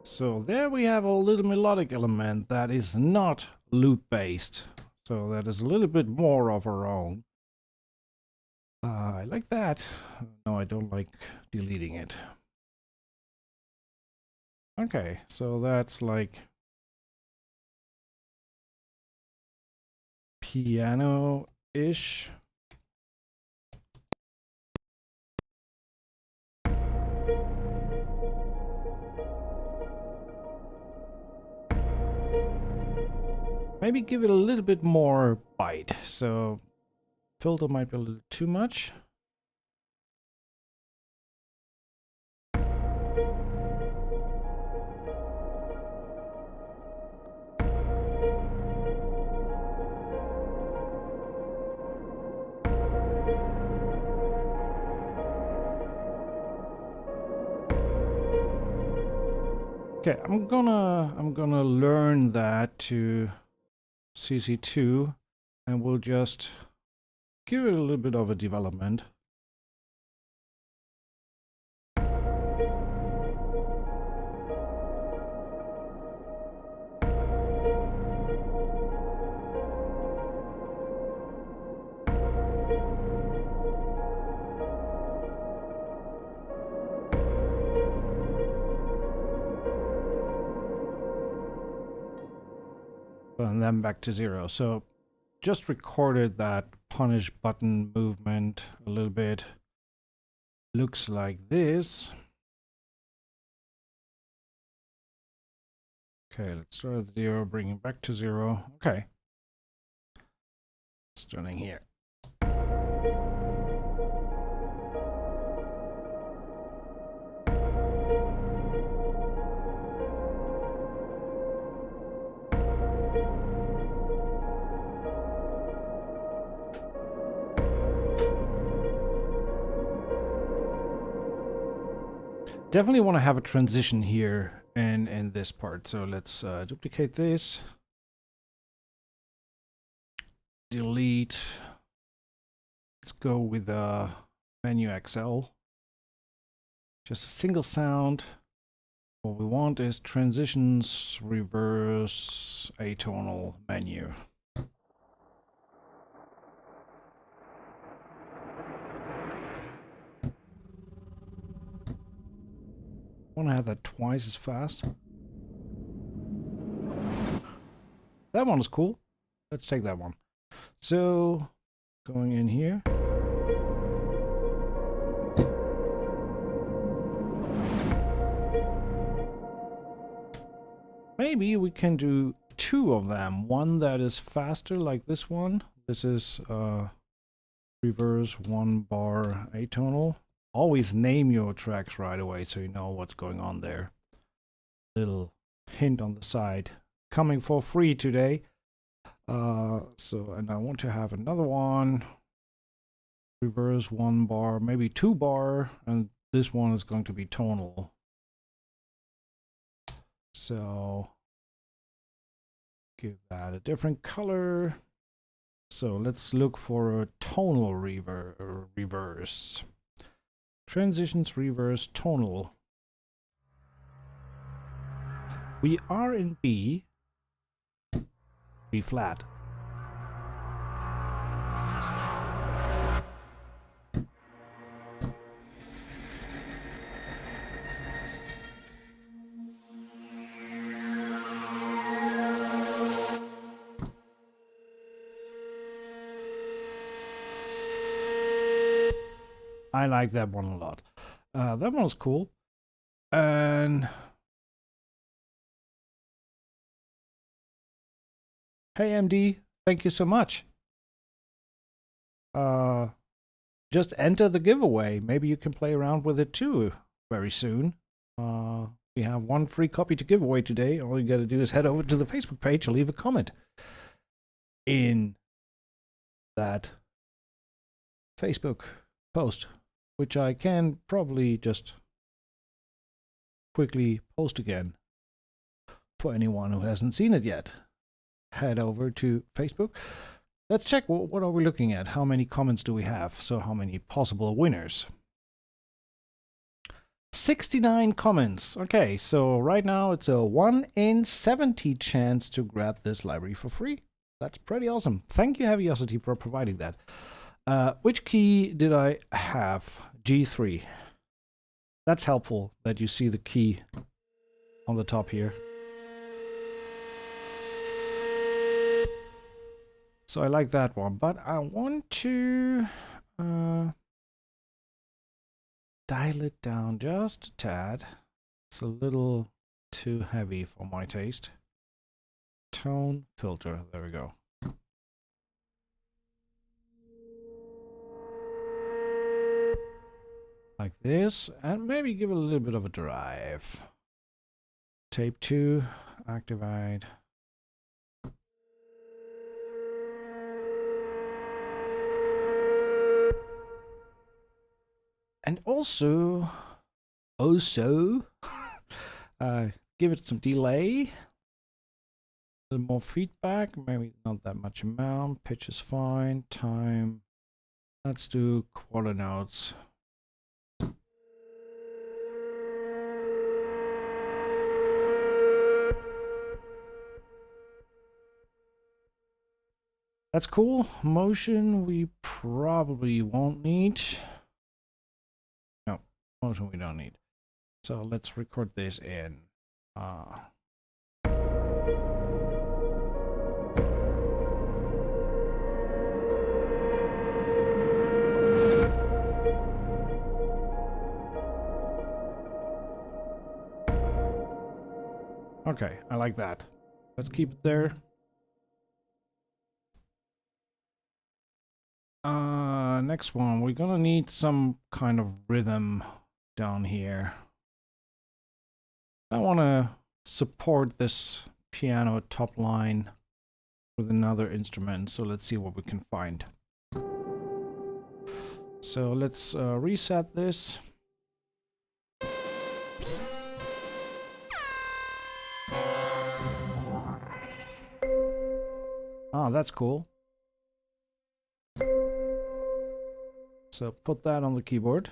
So there we have a little melodic element that is not loop based. So that is a little bit more of our own. I like that. No, I don't like deleting it. Okay, so that's like piano-ish. Maybe give it a little bit more bite. So filter might be a little too much. Okay, I'm gonna learn that to CC2, and we'll just give it a little bit of a development. and then back to 0. So just recorded that punish button movement a little bit. Looks like this. Okay, let's start at 0, bring it back to 0. Okay. Starting here. Definitely want to have a transition here in this part. So let's duplicate this. Delete. Let's go with menu XL. Just a single sound. What we want is transitions, reverse, atonal menu. I want to have that twice as fast. That one is cool. Let's take that one. So, going in here. Maybe we can do 2 of them. One that is faster, like this one. This is reverse 1 bar atonal. Always name your tracks right away so you know what's going on there. Little hint on the side. Coming for free today. And I want to have another one. Reverse 1 bar, maybe 2 bar, and this one is going to be tonal. So give that a different color. So let's look for a tonal reverse. Transitions, reverse, tonal. We are in B flat. I like that one a lot. That one was cool. And hey MD, thank you so much. Just enter the giveaway. Maybe you can play around with it too very soon. We have 1 free copy to give away today. All you gotta do is head over to the Facebook page and leave a comment in that Facebook post, which I can probably just quickly post again for anyone who hasn't seen it yet. Head over to Facebook. Let's check what are we looking at. How many comments do we have? So how many possible winners? 69 comments. Okay, so right now it's a 1 in 70 chance to grab this library for free. That's pretty awesome. Thank you, Heavyocity, for providing that. Which key did I have? G3. That's helpful that you see the key on the top here. So I like that one, but I want to dial it down just a tad. It's a little too heavy for my taste. Tone filter, there we go. Like this, and maybe give it a little bit of a drive. Tape 2, activate. And also, give it some delay. A little more feedback, maybe not that much amount. Pitch is fine. Time. Let's do quarter notes. That's cool. Motion we probably won't need. No, motion we don't need. So let's record this in. Okay, I like that. Let's keep it there. Next one, we're gonna need some kind of rhythm down here. I want to support this piano top line with another instrument, so let's see what we can find. So let's reset this. Ah, that's cool. So put that on the keyboard.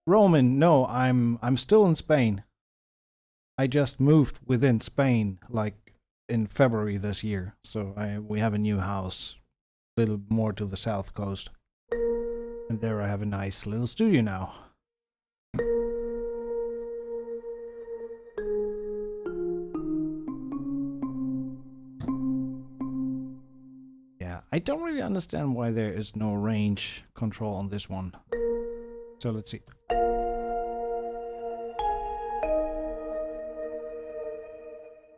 Roman, no, I'm still in Spain. I just moved within Spain, like in February this year. So we have a new house, a little more to the south coast, and there I have a nice little studio now. Yeah, I don't really understand why there is no range control on this one. So let's see.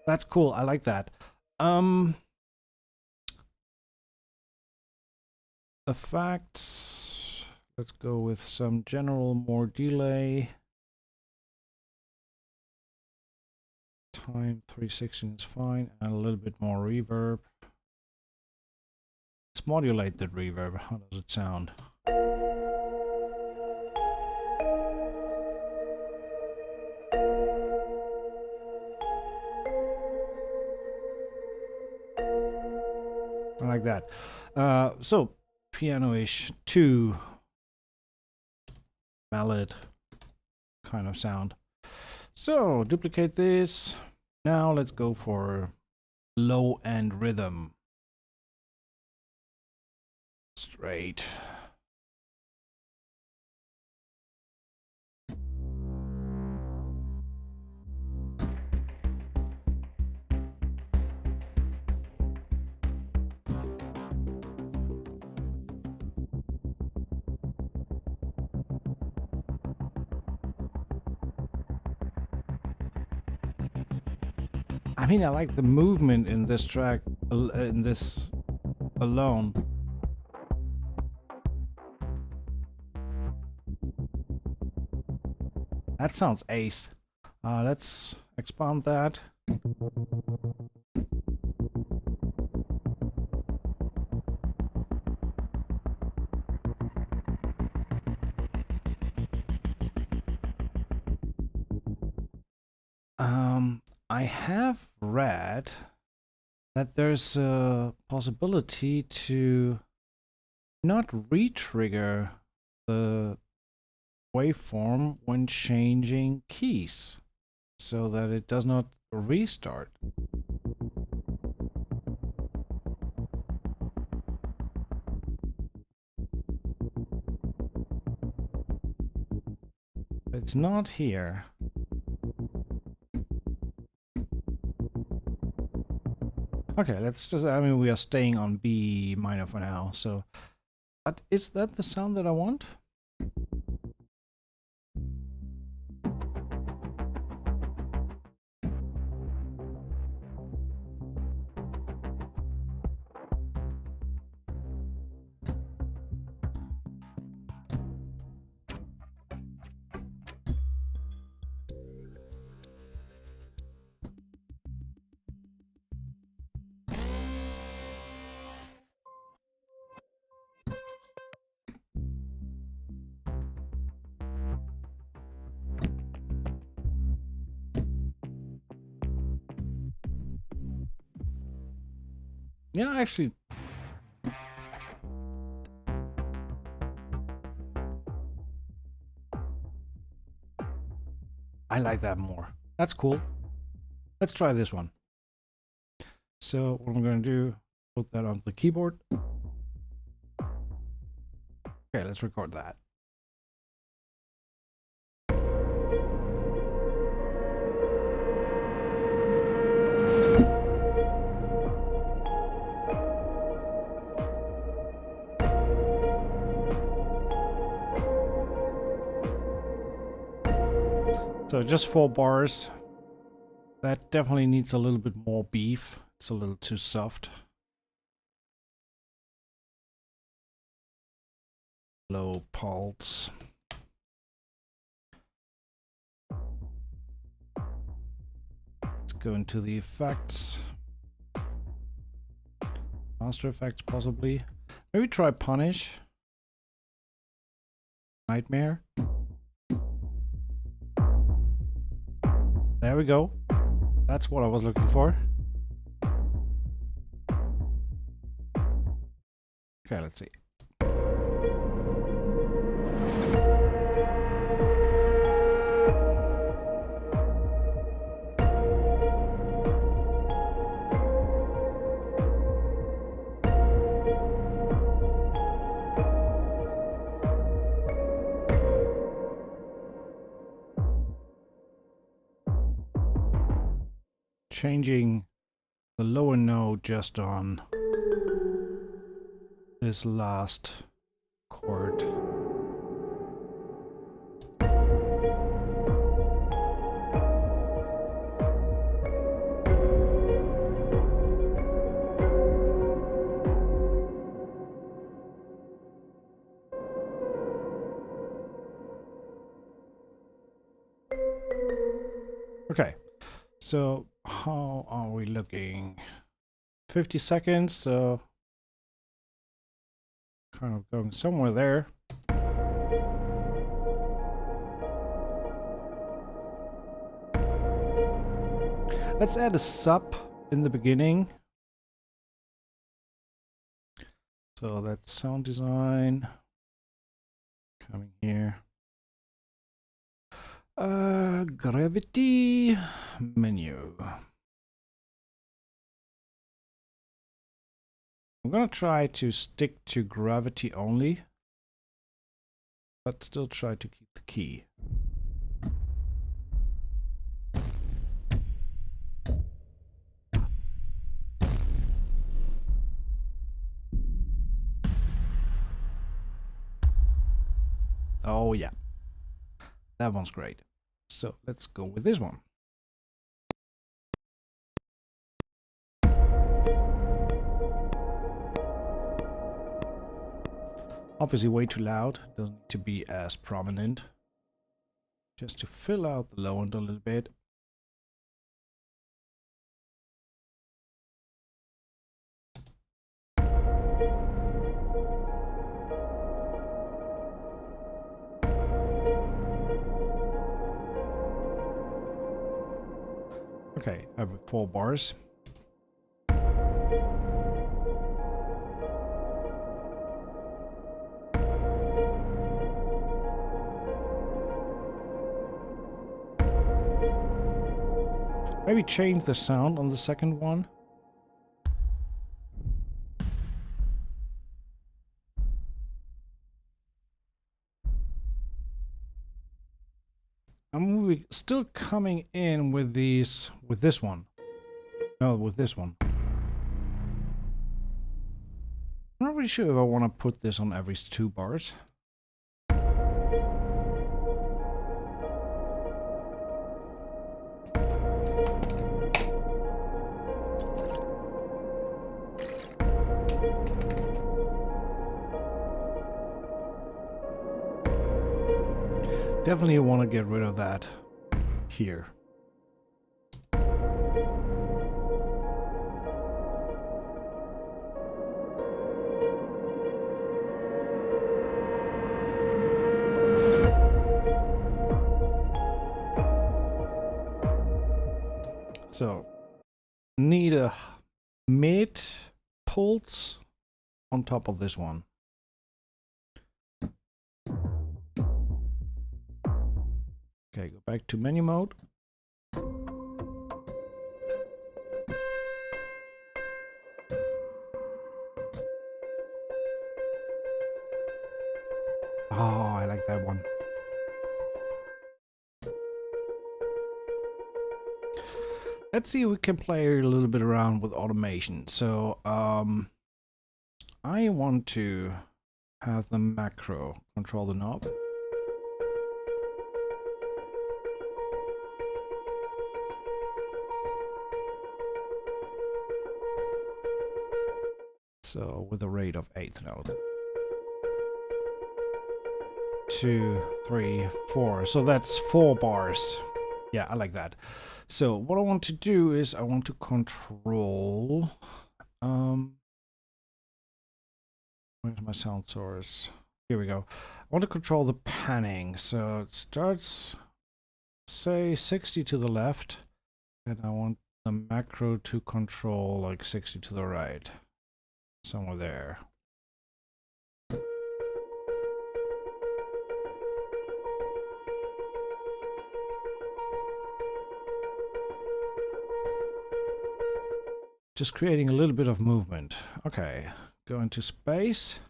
That's cool. I like that. Effects. Let's go with some general, more delay. Time 316 is fine, and a little bit more reverb. Let's modulate the reverb. How does it sound? I like that. So piano-ish 2 ballad kind of sound. So duplicate this. Now let's go for low end rhythm. Straight. I mean, I like the movement in this track, in this alone. That sounds ace. Let's expand that. I have read that there's a possibility to not re-trigger the waveform when changing keys, so that it does not restart. It's not here. Okay, let's just, I mean, we are staying on B minor for now, so. But is that the sound that I want? Yeah, actually. I like that more. That's cool. Let's try this one. So what I'm going to do, put that on the keyboard. Okay, let's record that. So just 4 bars. That definitely needs a little bit more beef. It's a little too soft. Low pulse. Let's go into the effects. Master effects possibly. Maybe try punish. Nightmare. There we go. That's what I was looking for. Okay, let's see. Changing the lower note just on this last chord. Okay, so how are we looking? 50 seconds, so kind of going somewhere there. Let's add a sub in the beginning. So that's sound design. Coming here. Gravity menu. I'm gonna try to stick to gravity only, but still try to keep the key. Oh yeah, that one's great. So let's go with this one. Obviously way too loud, doesn't need to be as prominent. Just to fill out the low end a little bit. Okay, I have 4 bars. Maybe change the sound on the second one. I'm still coming in with these, with this one. No, with this one. I'm not really sure if I want to put this on every 2 bars. Definitely want to get rid of that here. So, need a mid pulse on top of this one. Okay, go back to menu mode. Oh, I like that one. Let's see if we can play a little bit around with automation. So, I want to have the macro control the knob. So with a rate of eighth note. 2, 3, 4. So that's 4 bars. Yeah, I like that. So what I want to do is I want to control where's my sound source? Here we go. I want to control the panning. So it starts, say, 60 to the left, and I want the macro to control like 60 to the right. Somewhere there. Just creating a little bit of movement. Okay, go into space.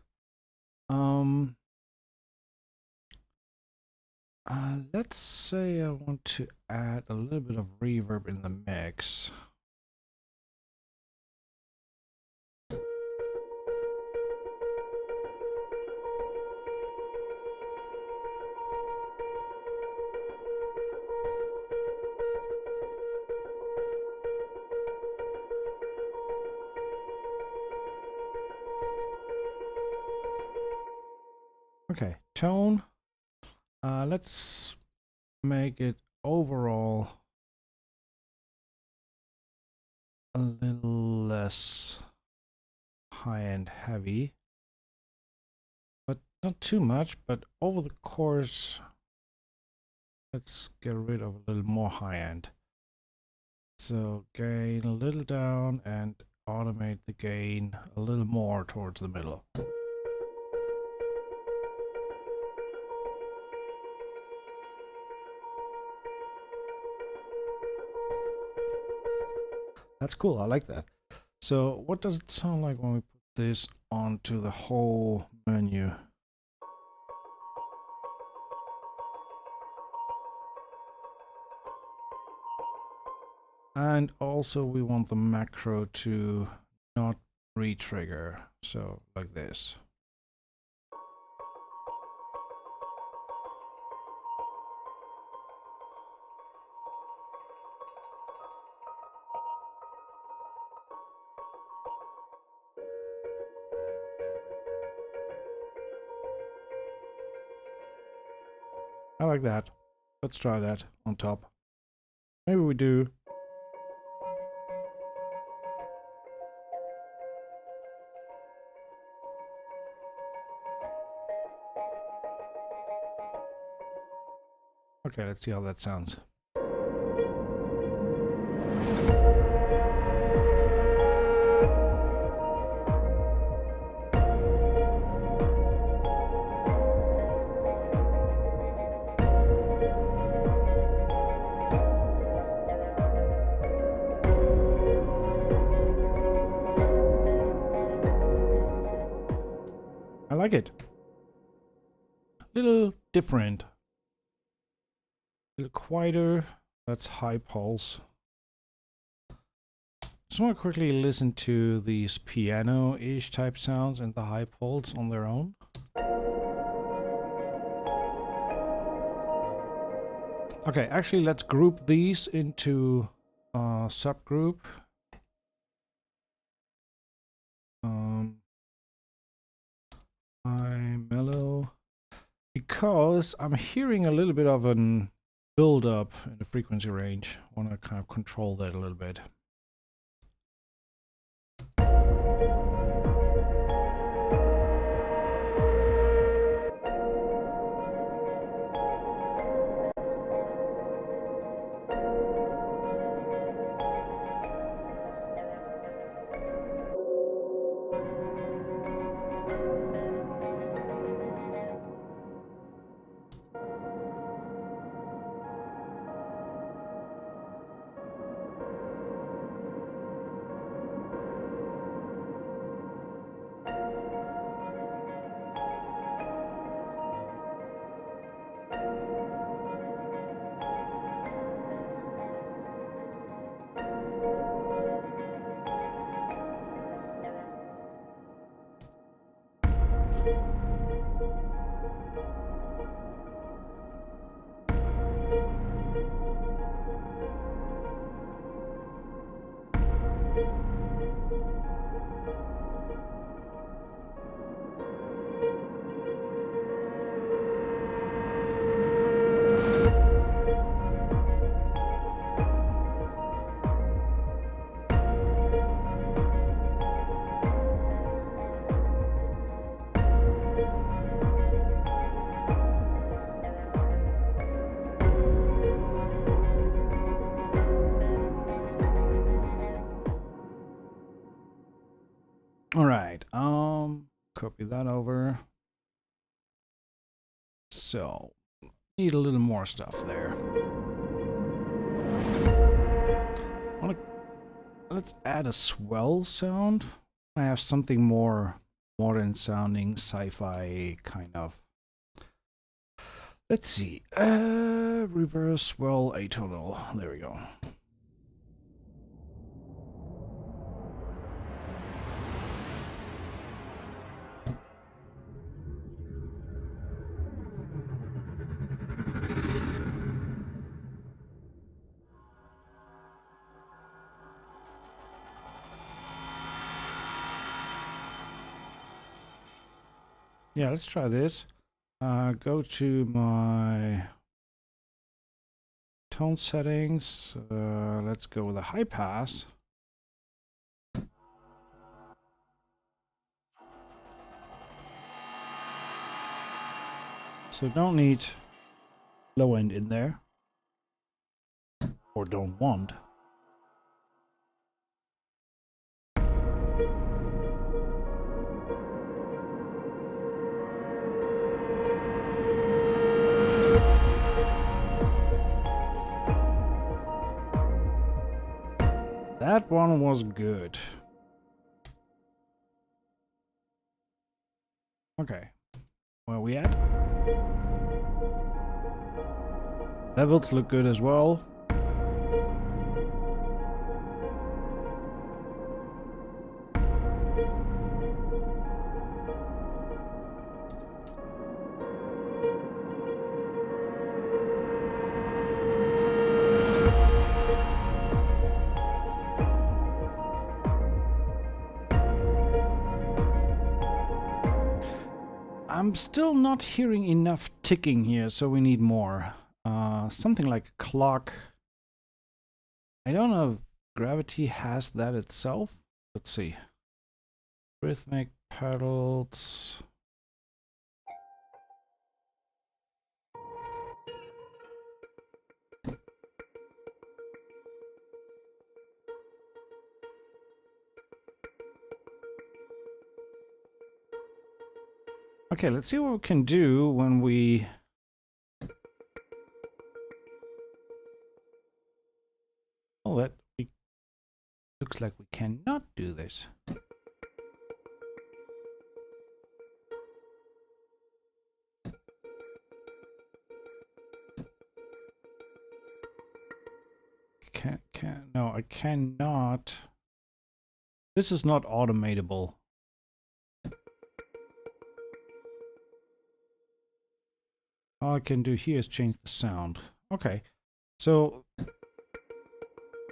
Let's say I want to add a little bit of reverb in the mix. Okay, tone. Let's make it overall a little less high-end heavy, but not too much. But over the course, let's get rid of a little more high-end. So gain a little down and automate the gain a little more towards the middle. That's cool, I like that. So what does it sound like when we put this onto the whole menu? And also we want the macro to not re-trigger, so like this. I like that. Let's try that on top. Maybe we do. Okay, let's see how that sounds. I like it. Little different. A little quieter. That's high pulse. Just want to quickly listen to these piano-ish type sounds and the high pulse on their own. Okay, actually let's group these into a subgroup. High mellow, because I'm hearing a little bit of an build up in the frequency range. I want to kind of control that a little bit. copy that over. So, need a little more stuff there. Let's add a swell sound. I have something more modern sounding, sci-fi kind of. Let's see. Reverse swell atonal. There we go. Yeah, let's try this. Go to my tone settings. Let's go with a high pass. So don't need low end in there. Or don't want. That one was good. Okay. Where are we at? Levels look good as well. I'm still not hearing enough ticking here, so we need more. Something like a clock. I don't know if Gravity has that itself. Let's see. Rhythmic pedals. Okay, let's see what we can do when we... Oh, that looks like we cannot do this. No, I cannot. This is not automatable. All I can do here is change the sound. Okay, so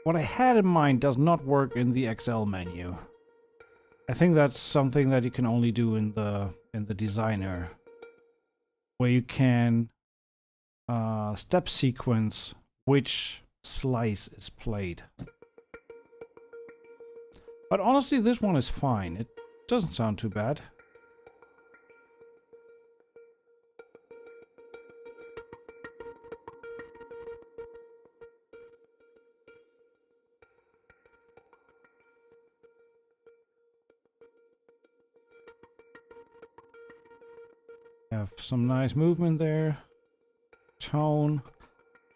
what I had in mind does not work in the XL menu. I think that's something that you can only do in the designer, where you can step sequence which slice is played. But honestly, this one is fine. It doesn't sound too bad. Have some nice movement there. Tone.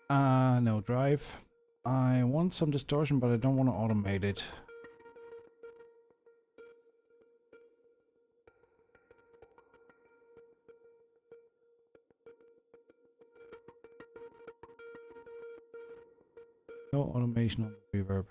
No drive. I want some distortion, but I don't want to automate it. No automation on the reverb.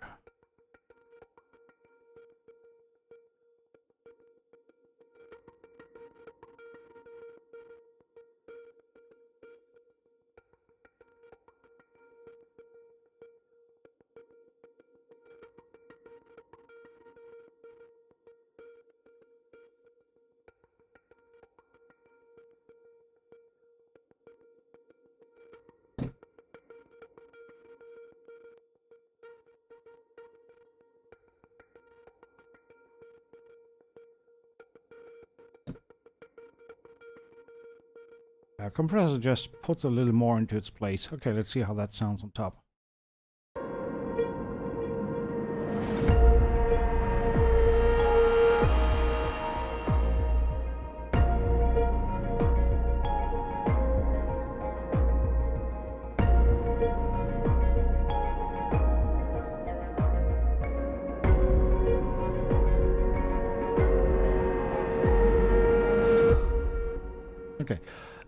Compressor just puts a little more into its place. Okay, let's see how that sounds on top.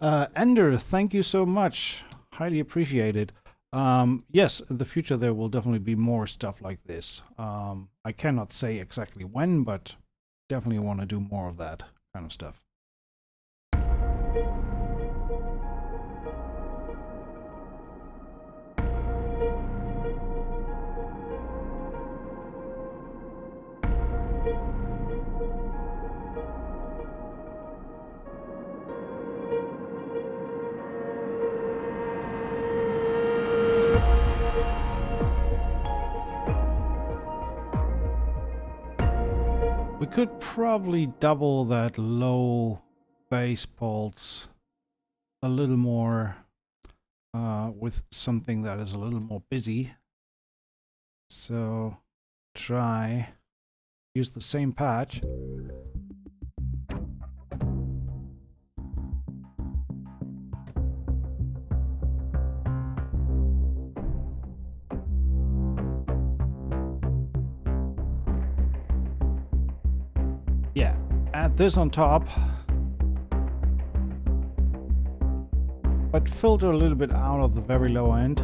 Ender, thank you so much. Highly appreciated. Yes, in the future there will definitely be more stuff like this. I cannot say exactly when, but definitely want to do more of that kind of stuff. We could probably double that low bass pulse a little more with something that is a little more busy. So use the same patch. Yeah, add this on top. But filter a little bit out of the very low end.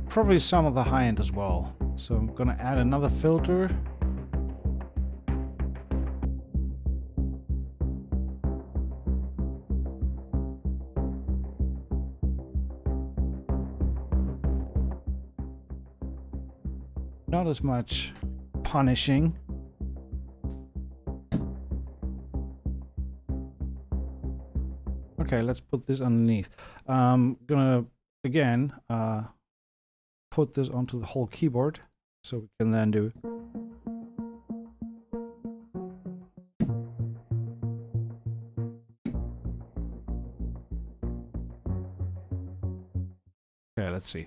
Probably some of the high end as well. So I'm gonna add another filter. Not as much punishing. Okay, let's put this underneath. I'm gonna again put this onto the whole keyboard so we can then do. Okay, let's see.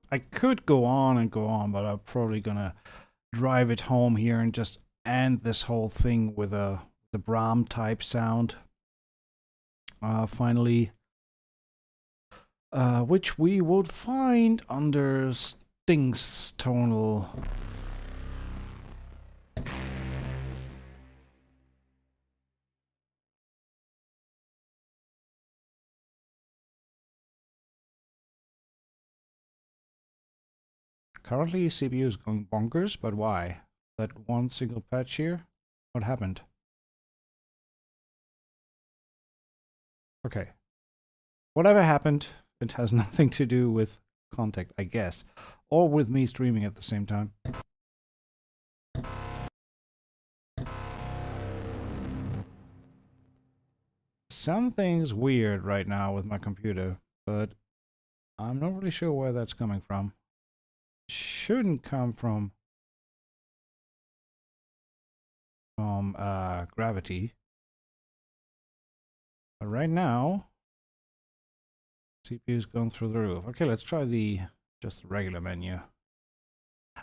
I could go on and go on, but I'm probably gonna drive it home here and just end this whole thing with the Brahm type sound. Finally, which we would find under Sting's tonal. Currently, CPU is going bonkers, but why? That one single patch here? What happened? Okay. Whatever happened, it has nothing to do with Contact, I guess. Or with me streaming at the same time. Something's weird right now with my computer, but I'm not really sure where that's coming from. Shouldn't come from gravity. But right now, CPU is going through the roof. Okay, let's try just the regular menu.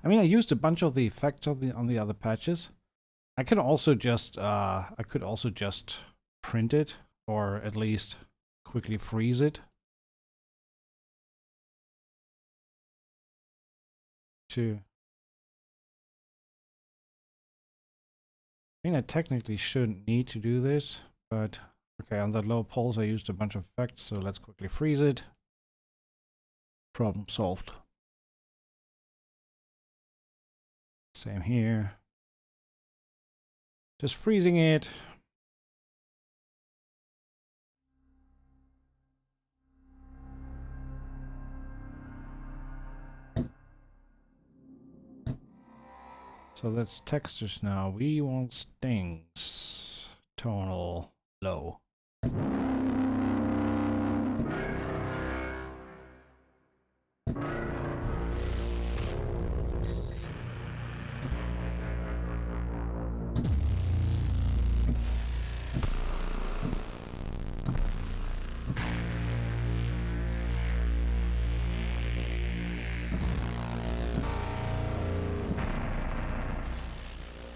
I mean, I used a bunch of the effects on the other patches. I could also just print it, or at least quickly freeze it. I mean, I technically shouldn't need to do this, but okay, on that low pulse I used a bunch of effects, so let's quickly freeze it. Problem solved. Same here. Just freezing it. So that's textures now. We want Stings. Tonal low.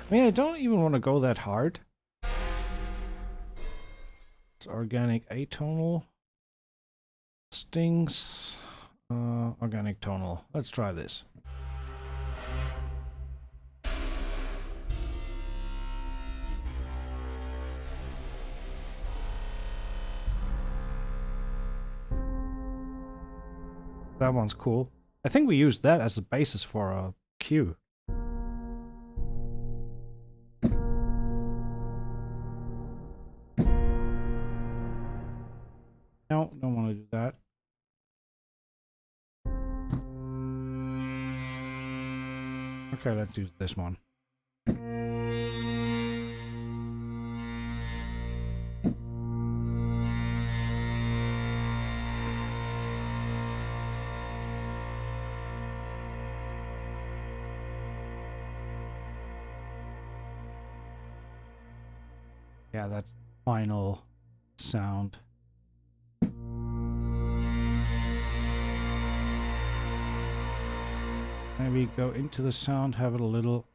I mean, I don't even want to go that hard. It's organic atonal. Stings. Organic tonal. Let's try this. That one's cool. I think we used that as the basis for a cue. No, don't want to do that. Okay, let's use this one. Yeah, that's final sound. Maybe go into the sound, have it a little.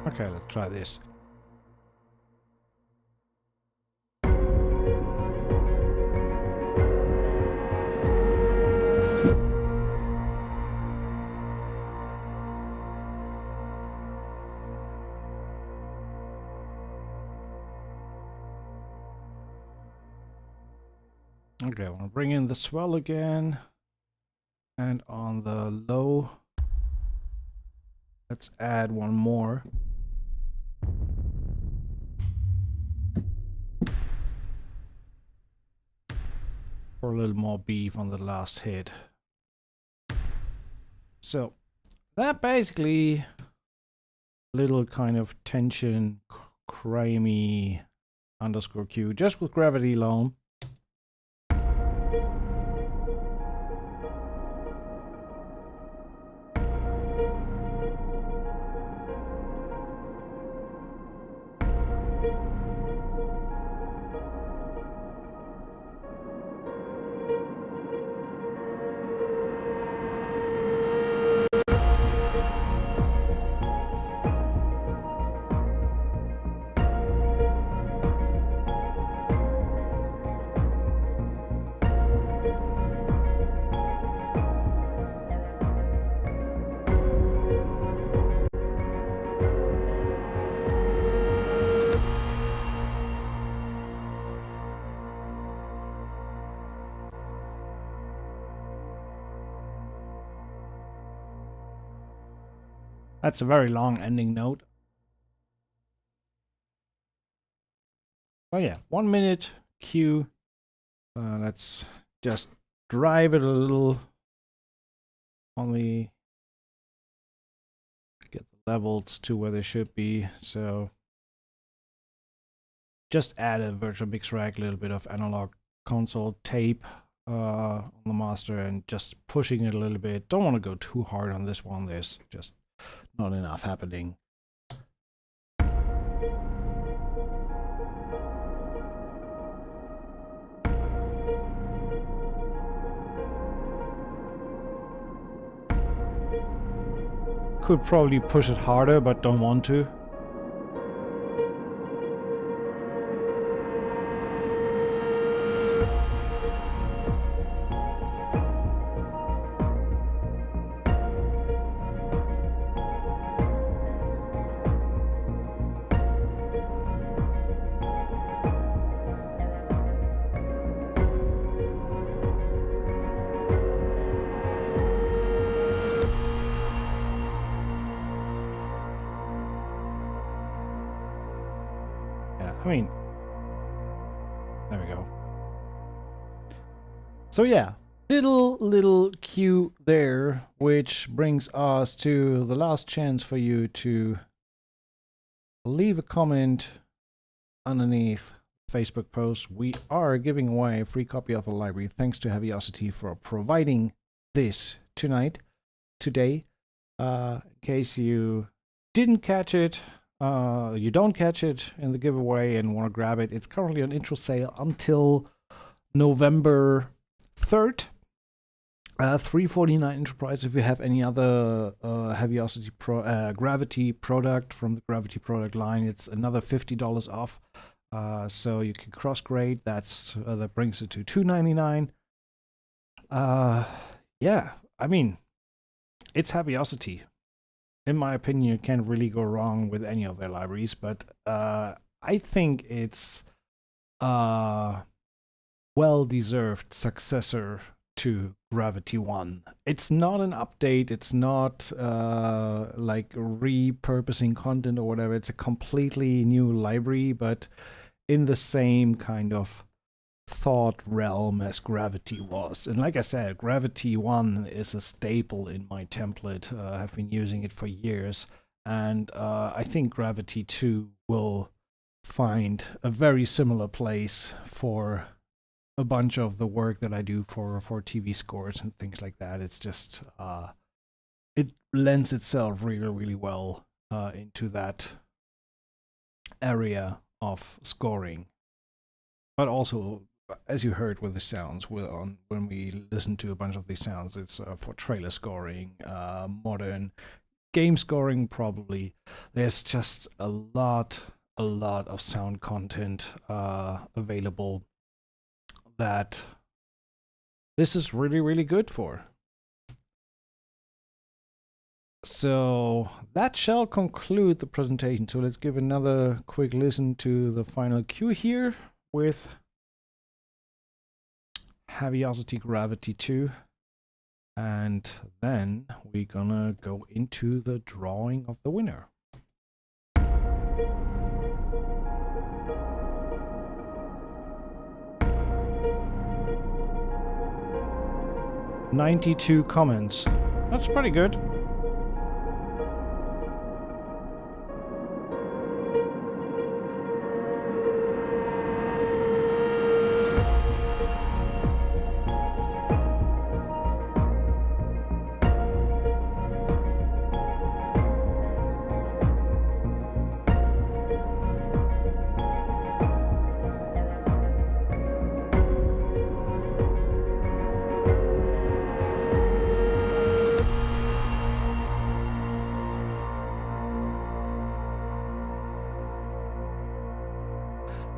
Okay, let's try this. Okay, I want to bring in the swell again. And on the low, let's add one more. For a little more beef on the last hit. So that basically little kind of tension, crimey underscore Q just with gravity alone. That's a very long ending note. Oh yeah, 1 minute cue. Let's just drive it a little on the get the levels to where they should be. So just add a virtual mix rack, a little bit of analog console tape on the master, and just pushing it a little bit. Don't want to go too hard on this one. There's just not enough happening. Could probably push it harder, but don't want to. I mean, there we go. So yeah, little cue there, which brings us to the last chance for you to leave a comment underneath Facebook post, we are giving away a free copy of the library. Thanks to Heavyocity for providing this today. In case you didn't catch it, you don't catch it in the giveaway and want to grab it, it's currently on intro sale until November 3rd. $349 Enterprise. If you have any other Heavyocity Gravity product from the Gravity product line, it's another $50 off. So you can cross grade. That brings it to $299. Yeah, I mean, it's Heavyocity. In my opinion, you can't really go wrong with any of their libraries, but I think it's a well-deserved successor to Gravity 1. It's not an update, it's not like repurposing content or whatever. It's a completely new library, but in the same kind of thought realm as Gravity was. And like I said, Gravity 1 is a staple in my template. I've been using it for years, and I think Gravity 2 will find a very similar place for a bunch of the work that I do for TV scores and things like that. It's just it lends itself really, really well into that area of scoring. But also, as you heard with the sounds, when we listen to a bunch of these sounds, it's for trailer scoring, modern game scoring probably. There's just a lot of sound content available that this is really, really good for. So that shall conclude the presentation. So let's give another quick listen to the final cue here with Heavyocity Gravity 2. And then we're gonna go into the drawing of the winner. 92 comments. That's pretty good.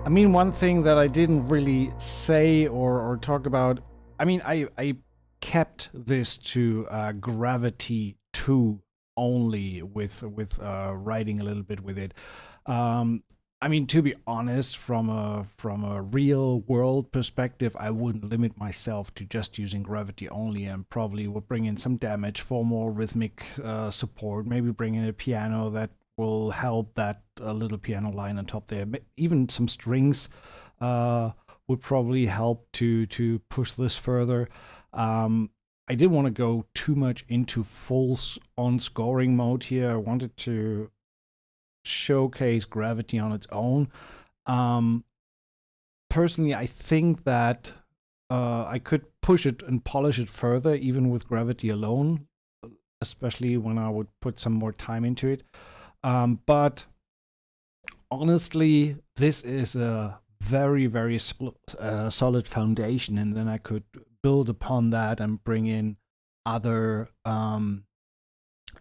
I mean, one thing that I didn't really say or talk about, I mean, I kept this to Gravity 2 only with writing a little bit with it. I mean, to be honest, from a real world perspective, I wouldn't limit myself to just using Gravity only, and probably would bring in some damage for more rhythmic support. Maybe bring in a piano that will help that little piano line on top there. Even some strings would probably help to push this further. I didn't want to go too much into full on scoring mode here. I wanted to showcase Gravity on its own. Personally, I think that I could push it and polish it further, even with Gravity alone, especially when I would put some more time into it. But honestly, this is a very, very solid foundation, and then I could build upon that and bring in other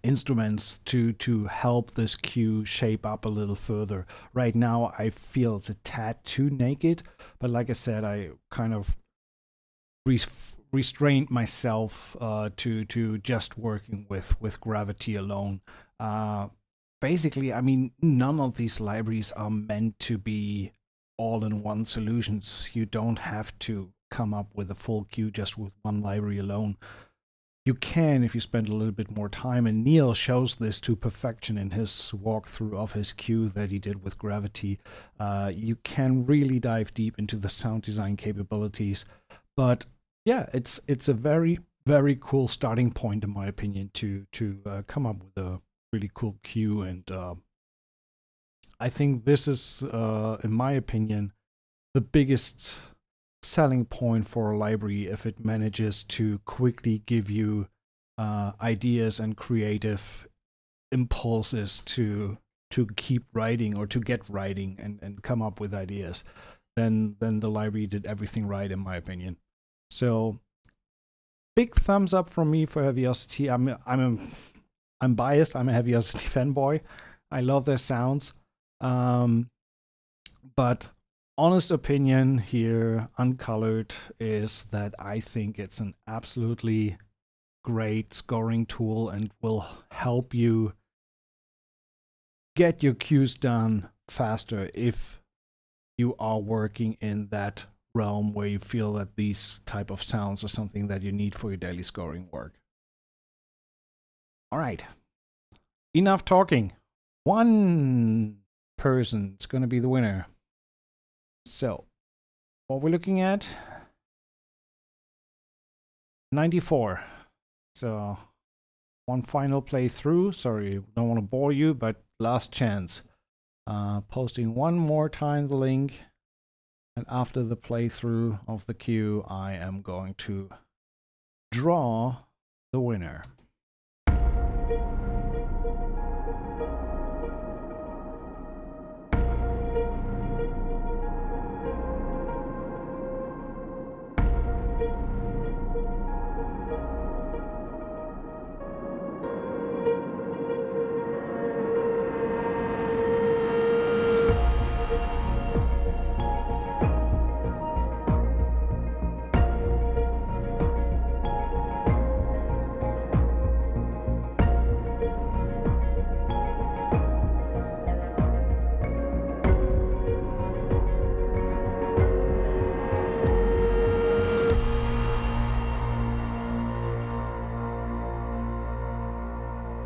instruments to help this cue shape up a little further. Right now, I feel it's a tad too naked, but like I said, I kind of restrained myself to just working with Gravity alone. Basically, I mean, none of these libraries are meant to be all-in-one solutions. You don't have to come up with a full cue just with one library alone. You can if you spend a little bit more time, and Neil shows this to perfection in his walkthrough of his cue that he did with Gravity. You can really dive deep into the sound design capabilities, but yeah, it's a very, very cool starting point, in my opinion, to come up with a really cool cue. And I think this is, in my opinion, the biggest selling point for a library if it manages to quickly give you ideas and creative impulses to keep writing or to get writing and come up with ideas. Then the library did everything right, in my opinion. So big thumbs up from me for Heavyocity. I'm biased. I'm a Heavyocity fanboy. I love their sounds. But honest opinion here, uncolored, is that I think it's an absolutely great scoring tool and will help you get your cues done faster if you are working in that realm where you feel that these type of sounds are something that you need for your daily scoring work. All right, enough talking. One person is going to be the winner. So what we're looking at, 94. So one final playthrough. Sorry, don't want to bore you, but last chance. Posting one more time the link, and after the playthrough of the queue, I am going to draw the winner.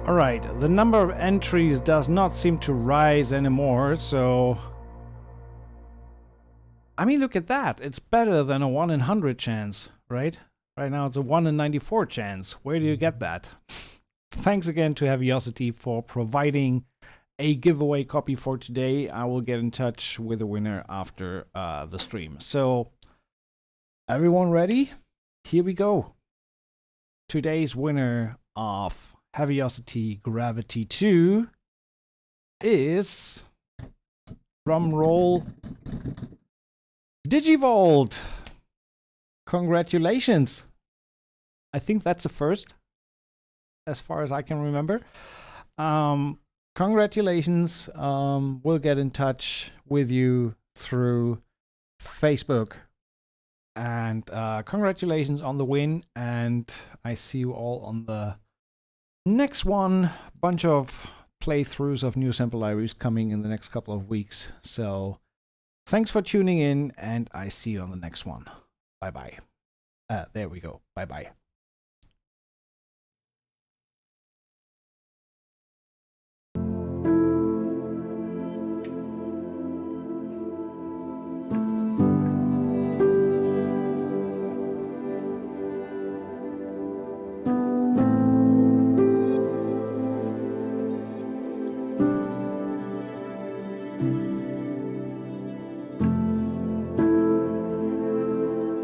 Alright, the number of entries does not seem to rise anymore, so... I mean, look at that. It's better than a 1 in 100 chance, right? Right now it's a 1 in 94 chance. Where do you get that? Thanks again to Heavyocity for providing a giveaway copy for today. I will get in touch with the winner after the stream. So, everyone ready? Here we go. Today's winner of Heavyocity Gravity 2 is, drum roll, Digivolt. Congratulations. I think that's a first, as far as I can remember. Congratulations. We'll get in touch with you through Facebook. And congratulations on the win. And I see you all on the next one. Bunch of playthroughs of new sample libraries coming in the next couple of weeks. So thanks for tuning in, and I see you on the next one. Bye-bye. There we go. Bye-bye.